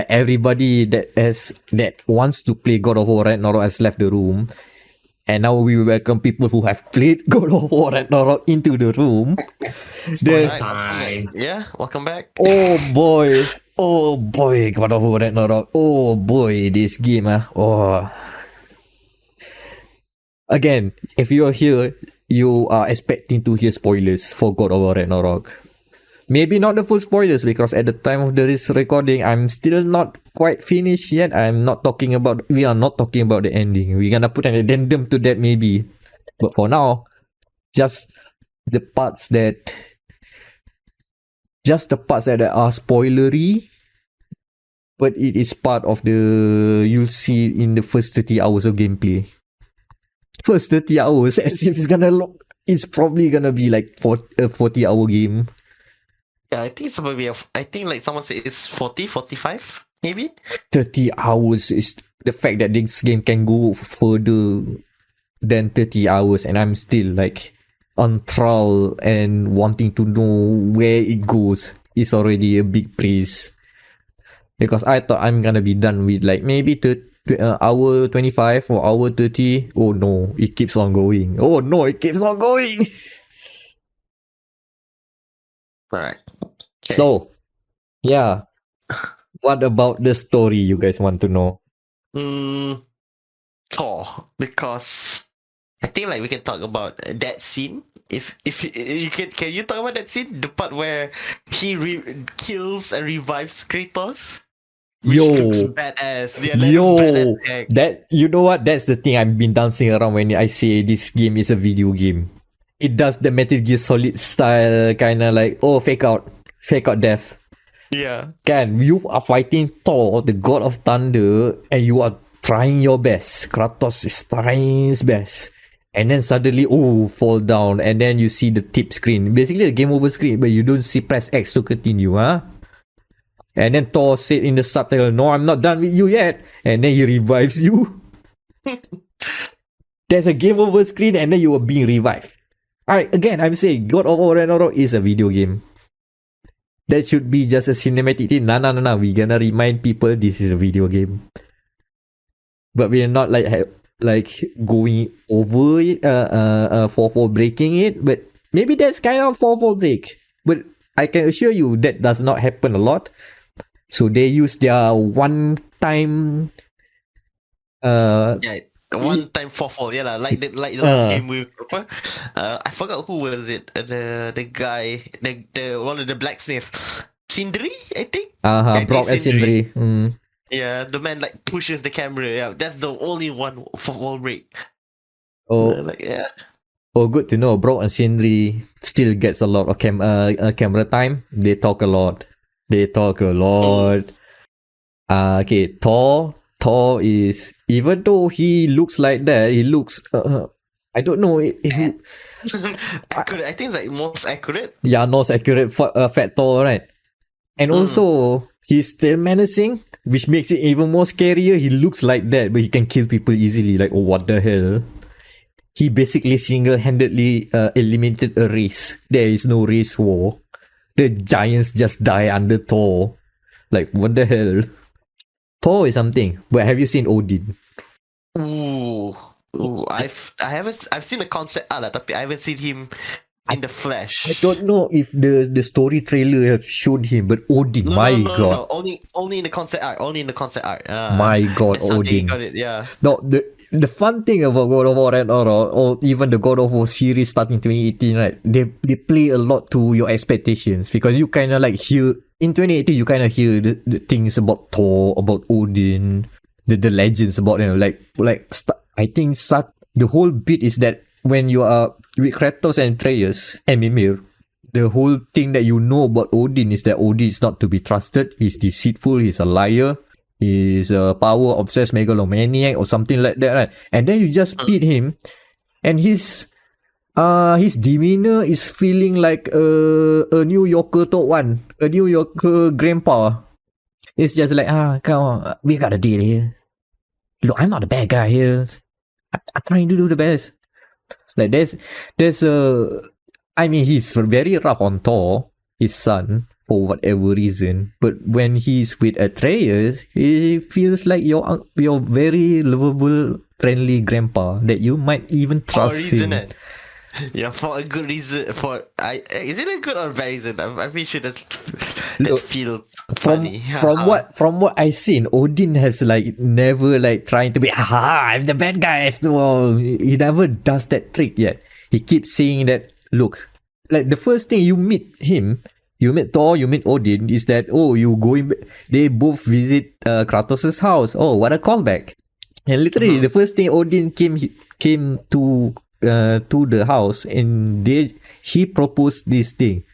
everybody that wants to play God of War Ragnarok has left the room, and now we welcome people who have played God of War Ragnarok into the room. Time. Yeah, welcome back. Oh boy, God of War Ragnarok. Oh boy, this game. Again, if you are here, you are expecting to hear spoilers for God of War Ragnarok. Maybe not the full spoilers, because at the time of this recording, I'm still not quite finished yet. We are not talking about the ending. We're gonna put an addendum to that maybe. But for now, just the parts that are spoilery, but it is part of you'll see in the first 30 hours of gameplay. First 30 hours, as if it's probably gonna be like a 40-hour game. Yeah, I think it's probably I think like someone said it's 40, 45, maybe. 30 hours is the fact that this game can go further than 30 hours, and I'm still like on trial and wanting to know where it goes is already a big praise. Because I thought I'm gonna be done with like maybe hour 25 or hour 30. Oh no, it keeps on going. Alright. Okay. So, yeah. What about the story you guys want to know? Thor, because I think like we can talk about that scene. If you can you talk about that scene, the part where he kills and revives Kratos? Which looks badass. Yeah, badass. That, you know what? That's the thing I've been dancing around when I say this game is a video game. It does the Metal Gear Solid style kind of like, fake out death. Yeah. You are fighting Thor, the god of thunder, and you are trying your best. Kratos is trying his best. And then suddenly, fall down. And then you see the tip screen. Basically, the game over screen, but you don't see press X to continue, huh? And then Thor said in the subtitle, "No, I'm not done with you yet." And then he revives you. There's a game over screen, and then you are being revived. Alright, again, I'm saying God of War Ragnarok is a video game. That should be just a cinematic thing. No. We're gonna remind people this is a video game. But we're not like going over it, for breaking it. But maybe that's kind of for break. But I can assure you that does not happen a lot. So they use their one-time one-time fall. Yeah, like the last game with I forgot who was it. The guy, the one of the blacksmith, Sindri, I think. Brock and Sindri. Yeah, the man like pushes the camera. Yeah, that's the only one fall break. Good to know. Brock and Sindri still gets a lot of camera time. They talk a lot. Okay, Thor Thor is, even though he looks like that, he looks. I don't know if he, Accurate. I think it's like most accurate. yeah, not accurate fat Thor, right? And also, he's still menacing, which makes it even more scarier. He looks like that, but he can kill people easily. Like, oh, what the hell? He basically single-handedly eliminated a race. There is no race war. The giants just die under Thor. Like, what the hell? Thor is something. But have you seen Odin? Ooh, I've seen the concept art lah, tapi I haven't seen him in the flesh. I don't know if the story trailer have showed him, but Odin, God. No. Only in the concept art. Only in the concept art. My God, that's how they Odin. got it, yeah. No, the fun thing about God of War Ragnarok, or even the God of War series starting 2018, right? They play a lot to your expectations, because you kind of like hear in 2018 you kind of hear the things about Thor, about Odin, the legends about them. I think the whole bit is that when you are with Kratos and Atreus and Mimir, the whole thing that you know about Odin is that Odin is not to be trusted. He's deceitful. He's a liar. He's a power-obsessed megalomaniac or something like that, right? And then you just beat him, and his demeanor is feeling like a New Yorker top one, a New Yorker grandpa. It's just like, come on, we got a deal here. Look, I'm not a bad guy here. I'm trying to do the best. Like there's I mean, he's very rough on Thor, his son, for whatever reason. But when he's with Atreus, he feels like your very lovable, friendly grandpa that you might even trust him. Yeah, for a good reason. Is it a good or bad reason? I'm pretty sure that feels funny. From what I've seen, Odin has like never like trying to be I'm the bad guy after all. He never does that trick yet. He keeps saying that, look, like the first thing you meet Thor, you meet Odin, is that they both visit Kratos' house. Oh, what a callback. And literally the first thing Odin came to the house, and he proposed this thing.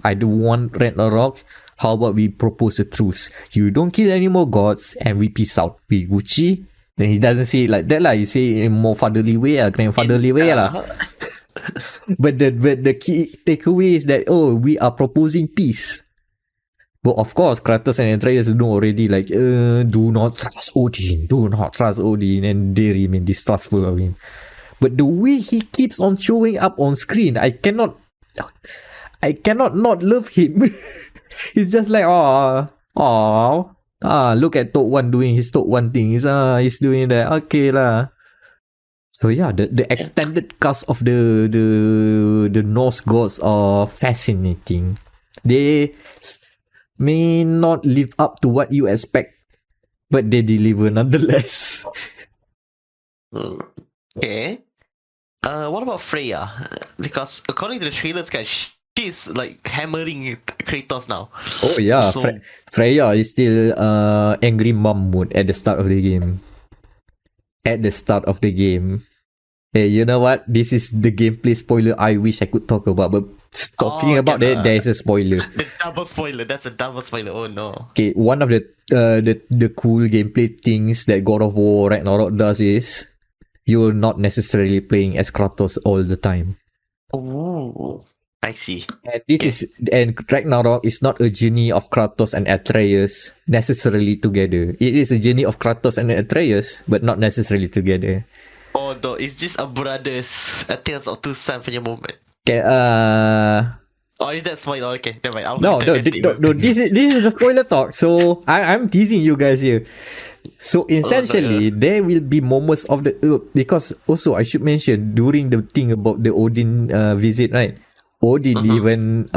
I don't want Ragnarok. How about we propose a truce? You don't kill any more gods, and we peace out. We Gucci. Then he doesn't say it like that lah. He say it in a more fatherly way, grandfatherly way lah. But the key takeaway is that we are proposing peace. But of course, Kratos and Atreus know already, like, do not trust Odin, and they remain distrustful of him. But the way he keeps on showing up on screen, I cannot not love him. It's just like, look at Top 1 doing his Top 1 thing. He's doing that. Okay lah. So yeah, the extended cast of the Norse gods are fascinating. They may not live up to what you expect, but they deliver nonetheless. Okay. What about Freya? Because according to the trailers, guys, she's like hammering Kratos now. Oh yeah, so, Freya is still angry mom mode at the start of the game. Hey, you know what? This is the gameplay spoiler I wish I could talk about, but talking about that, there's a spoiler. The double spoiler. That's a double spoiler. Oh no. Okay, one of the cool gameplay things that God of War Ragnarok does is you're not necessarily playing as Kratos all the time. Oh, I see. And Ragnarok is not a journey of Kratos and Atreus necessarily together. It is a journey of Kratos and Atreus, but not necessarily together. Oh no, is this a Tales of Two Sons punya moment? Okay, Oh, is that spoiler? Okay, never mind. No, this is a spoiler talk. So I'm teasing you guys here. So essentially, there will be moments of because also I should mention during the thing about the Odin visit, right? Odin even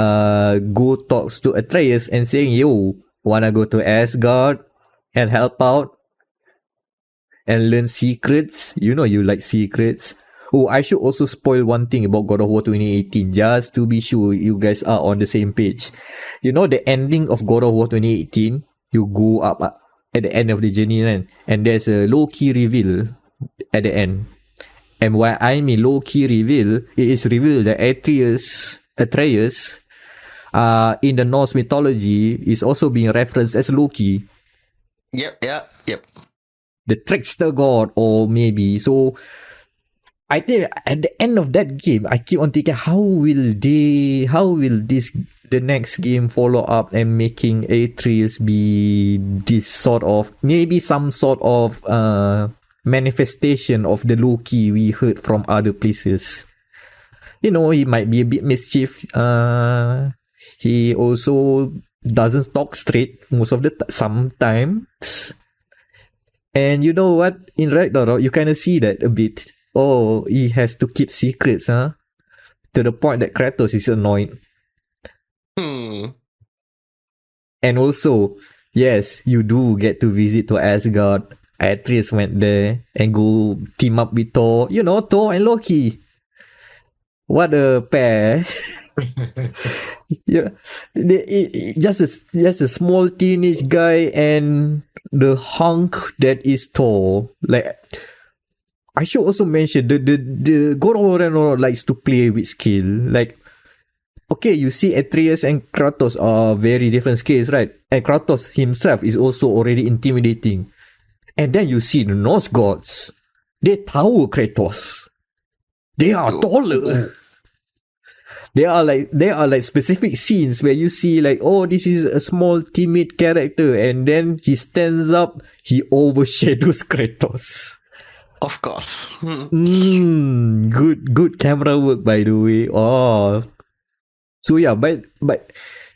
go talks to Atreus and saying, "Yo, wanna go to Asgard and help out and learn secrets? You know you like secrets." Oh, I should also spoil one thing about God of War 2018, just to be sure you guys are on the same page. You know the ending of God of War 2018, you go up at the end of the journey, right? And there's a low-key reveal at the end. And when I mean low-key reveal, it is revealed that Atreus in the Norse mythology is also being referenced as Loki. Yep. the trickster god, or maybe. So I think at the end of that game, I keep on thinking, how will the next game follow up and making Atreus be this sort of, maybe some sort of manifestation of the Loki we heard from other places. He might be a bit mischief. He also doesn't talk straight most of the sometimes. And you know what? In Ragnarok, you kind of see that a bit. Oh, he has to keep secrets, huh? To the point that Kratos is annoyed. And also, yes, you do get to visit to Asgard. Atreus went there and go team up with Thor. Thor and Loki. What a pair. Yeah, just a small teenage guy and the hunk that is Thor. Like, I should also mention the God of War Ragnarok likes to play with skill. Like, okay, you see Atreus and Kratos are very different skills, right? And Kratos himself is also already intimidating. And then you see the Norse gods. They tower Kratos. They are taller. There are like specific scenes where you see like, oh, this is a small timid character, and then he stands up, he overshadows Kratos. Of course. Good camera work, by the way. Oh, so yeah, but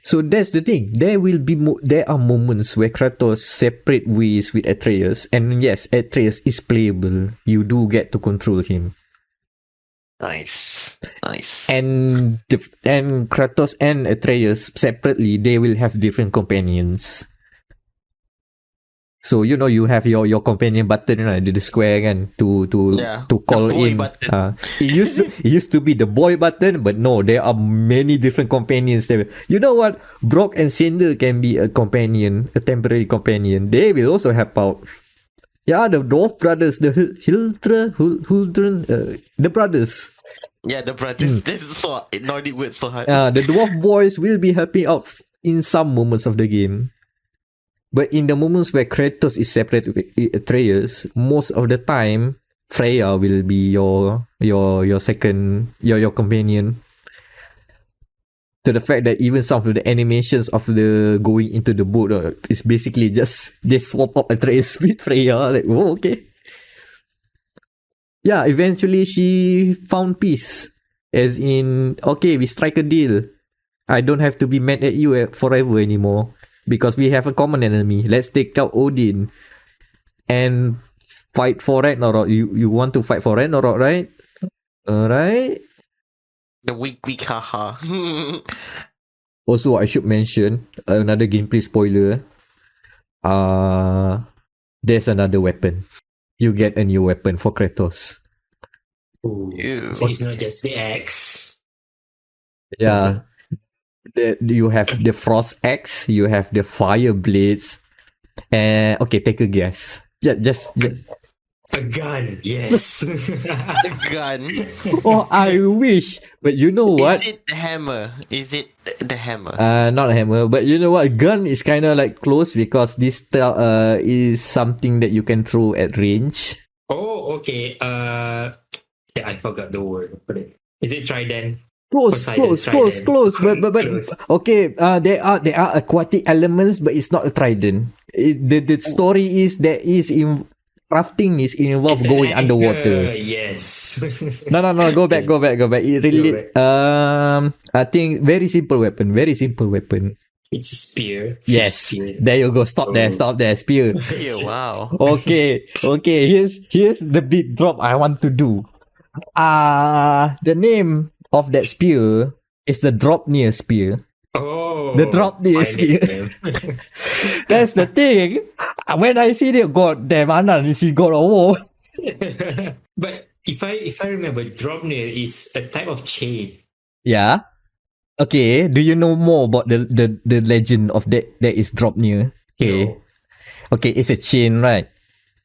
so that's the thing. There are moments where Kratos separate ways with Atreus, and yes, Atreus is playable. You do get to control him. Nice. And Kratos and Atreus separately, they will have different companions. So you have your companion button, right? The square kan, to call in. It used to be the boy button, but no, there are many different companions there. You know what? Brock and Cinder can be a companion, a temporary companion. They will also help out. Yeah, the dwarf brothers, the Huldren, the brothers. Yeah, the brothers. This is so Nordic word so hard. The dwarf boys will be helping out in some moments of the game. But in the moments where Kratos is separate with Atreus, most of the time Freya will be your second your companion. To the fact that even some of the animations of the going into the boat is basically just they swap up Atreus with Freya. Like, oh, okay. Yeah, eventually she found peace. As in, okay, we strike a deal. I don't have to be mad at you forever anymore. Because we have a common enemy. Let's take out Odin. And fight for Ragnarok. You want to fight for Ragnarok, right? Alright. The weak haha. Also, I should mention another gameplay spoiler. There's another weapon. You get a new weapon for Kratos. So it's not just the axe. Yeah. You have the frost axe. You have the fire blades. And okay, take a guess. Just. A gun, yes. A gun. Oh, I wish. But you know what? Is it the hammer? Not a hammer. But you know what? Gun is kind of like close because this is something that you can throw at range. Oh, okay. Yeah, I forgot the word for it. Is it trident? Close. But okay. There are aquatic elements, but it's not a trident. The story is crafting is involved going underwater. Yes. No. Go back. It really. I think very simple weapon. It's a spear. Yes. Spear. There you go. Stop there. Spear. Yeah, wow. Okay. Here's the big drop I want to do. The name of that spear is the Dropnir spear. Oh, the Dropnir spear. That's the thing. When I see it, God damn, Anan is in God of War. But if I remember, Dropnir is a type of chain. Yeah. Okay. Do you know more about the legend of that is Dropnir? Okay. No. Okay, it's a chain, right?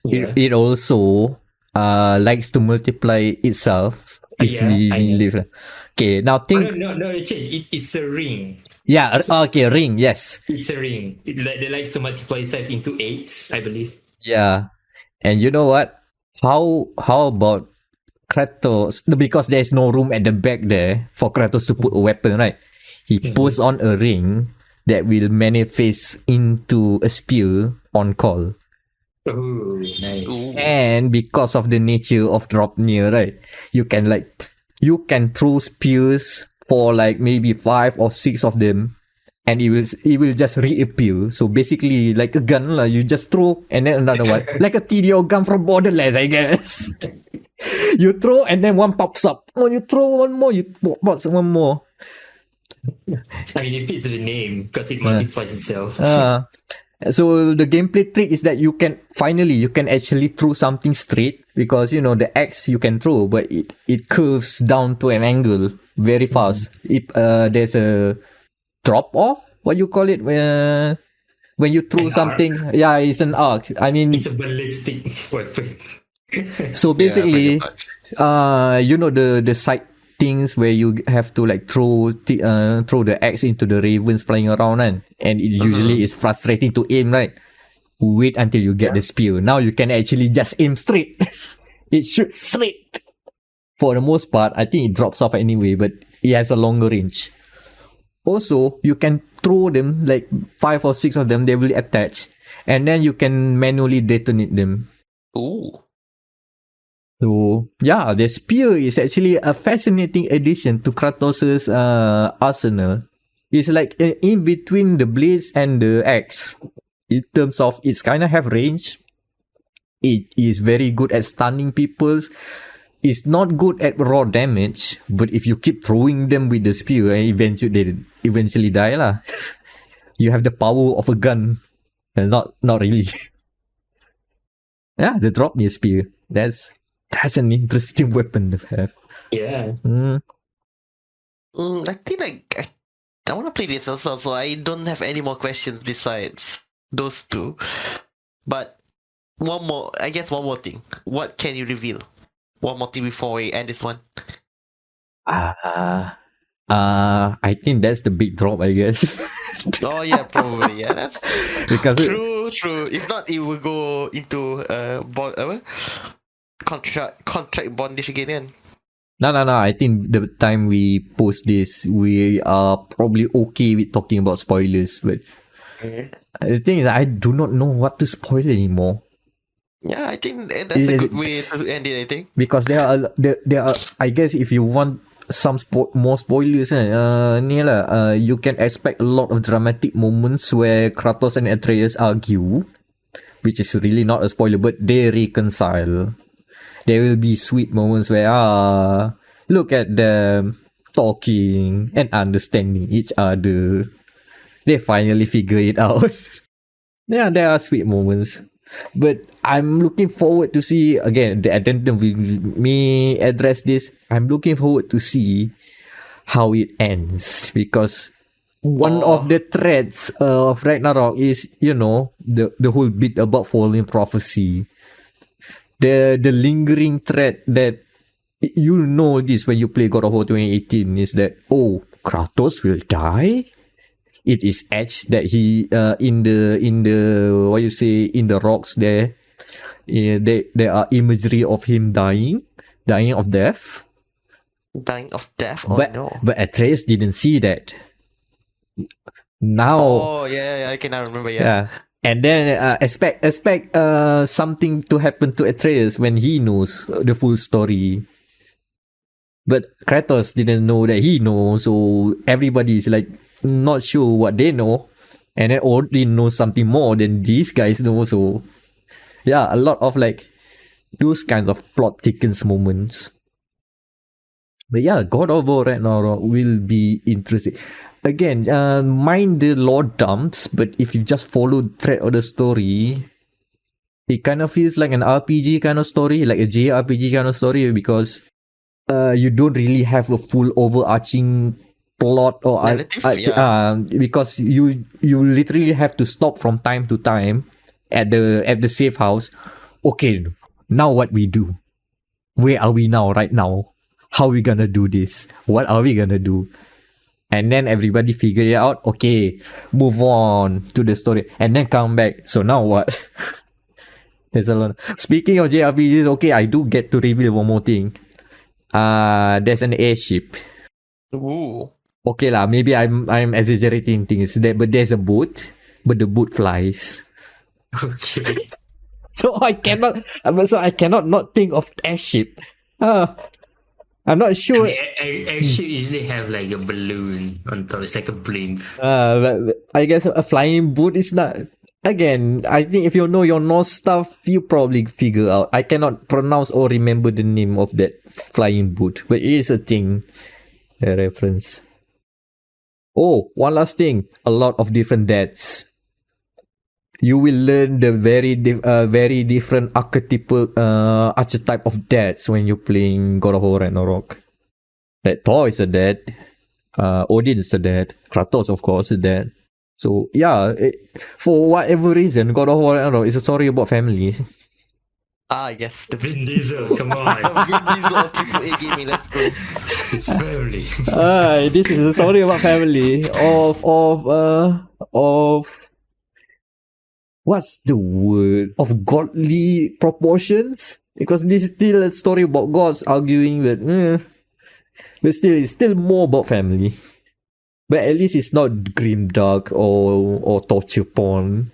Yeah. It also likes to multiply itself. If we live. Okay, now think. No, a chain. It's a ring. Yeah. Okay, ring. Yes. It's a ring. It likes to multiply itself into 8, I believe. Yeah. And you know what? How about Kratos? Because there's no room at the back there for Kratos to put a weapon, right? He puts on a ring that will manifest into a spear on call. Oh, nice. Ooh. And because of the nature of Dropnir, right? You can throw spears for like maybe 5 or 6 of them, and it will just reappear. So basically, like a gun, you just throw and then another one, like a TDO gun from Borderlands, I guess. You throw and then one pops up. Oh, you throw one more, you pops one more. I mean, it fits the name because it multiplies itself. So the gameplay trick is that you can actually throw something straight, because you know the axe you can throw, but it curves down to an angle very fast. If there's a drop off, what you call it, when you throw An something, yeah, it's an arc. I mean, It's a ballistic weapon. so basically, you know the side things where you have to like throw the axe into the ravens flying around, and it usually is frustrating to aim, right? Wait until you get the spear. Now you can actually just aim straight. It shoots straight. For the most part, I think it drops off anyway, but it has a longer range. Also, you can throw them, like 5 or 6 of them, they will attach, and then you can manually detonate them. Ooh. So yeah, the spear is actually a fascinating addition to Kratos' arsenal. It's like in between the blades and the axe. In terms of it's kind of have range. It is very good at stunning people. It's not good at raw damage, but if you keep throwing them with the spear, eventually they eventually die lah. You have the power of a gun, and not really. Yeah, the drop near spear. That's an interesting weapon to have. Yeah. I think like I want to play this as well, so I don't have any more questions besides those two. But one more thing. What can you reveal? One more thing before we end this one. I think that's the big drop, I guess. Oh yeah, probably. Yeah, that's Because true. If not, it will go into contract bondage again. Kan? No. I think the time we post this, we are probably okay with talking about spoilers. But the thing is, I do not know what to spoil anymore. Yeah, I think that's a good way to end it. I think because there are I guess if you want some more spoilers, you can expect a lot of dramatic moments where Kratos and Atreus argue, which is really not a spoiler, but they reconcile. There will be sweet moments where look at them talking and understanding each other. They finally figure it out. Yeah, there are sweet moments. But I'm looking forward to see, again, the addendum with me address this. I'm looking forward to see how it ends, because one of the threads of Ragnarok is, the whole bit about falling prophecy. The lingering thread that this when you play God of War 2018 is that, Kratos will die? It is etched that he in the what you say, in the rocks there, there are imagery of him dying of death. Dying of death? But Atreus didn't see that. Now. Oh yeah, I cannot remember. Yeah. And then expect something to happen to Atreus when he knows the full story. But Kratos didn't know that he knows, so everybody is like not sure what they know, and then Odin knows something more than these guys know. So yeah, a lot of like those kinds of plot thickens moments. But yeah, God of War Ragnarok will be interesting. Again, mind the lore dumps, but if you just follow the thread of the story, it kind of feels like an RPG kind of story, like a JRPG kind of story, because you don't really have a full overarching plot or because you literally have to stop from time to time at the safe house. Okay, now what we do? Where are we now? Right now, how are we gonna do this? What are we gonna do? And then everybody figure it out. Okay, move on to the story, and then come back. So now what? There's a lot. Speaking of JRPGs, okay, I do get to reveal one more thing. There's an airship. Ooh. Okay lah, maybe I'm exaggerating things. But there's a boat, but the boat flies. Okay. So I cannot not think of airship. I'm not sure. Airship usually have like a balloon on top. It's like a blimp. But I guess a flying boat is not. Again, I think if you know your Norse stuff, you probably figure out. I cannot pronounce or remember the name of that flying boat, but it is a thing. A reference. Oh, one last thing. A lot of different deaths. You will learn the very different archetype of deaths when you're playing God of War Ragnarok. Like Thor is a dead. Odin is a dead. Kratos, of course, is dead. So yeah, for whatever reason, God of War Ragnarok is a story about family. Yes. The Vin Diesel, come on. Vin Diesel Triple A gaming. Let's go. It's family. This is a story about family of what's the word, of godly proportions, because this is still a story about gods arguing that but still it's still more about family. But at least it's not grimdark or torture porn.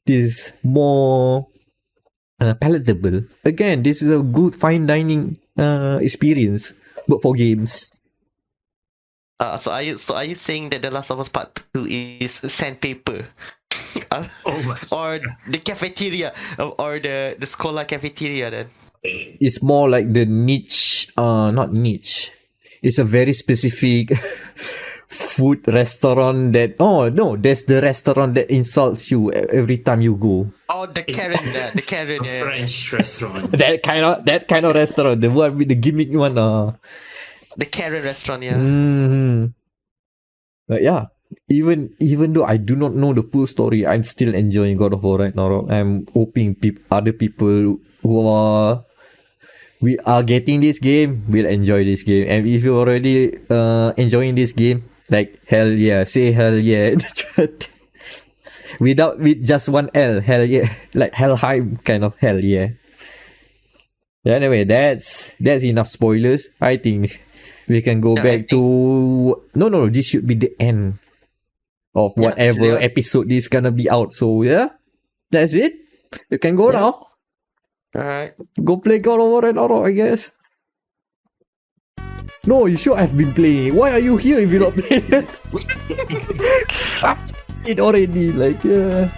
This is more palatable. Again, this is a good fine dining experience, but for games. So are you saying that The Last of Us Part 2 is sandpaper? Or the cafeteria, or the Skola cafeteria then? It's more like the niche, not niche. It's a very specific food restaurant that, there's the restaurant that insults you every time you go. Oh, the Karen, the Karen, A French restaurant. That kind of restaurant, the one with the gimmick one. The Karen restaurant, yeah. Mm-hmm. But yeah, even though I do not know the full story, I'm still enjoying God of War Ragnarok. I'm hoping other people who we are getting this game will enjoy this game. And if you're already enjoying this game, like hell yeah, say hell yeah. with just one L, hell yeah, like Helheim kind of hell yeah. Anyway, that's enough spoilers. I think we can go back to no. This should be the end of whatever episode this gonna be out. So yeah, that's it. You can go now. Alright. Go play God of War Ragnarok, I guess. No, you should have been playing. Why are you here if you're not playing? I've played it already. Like, yeah.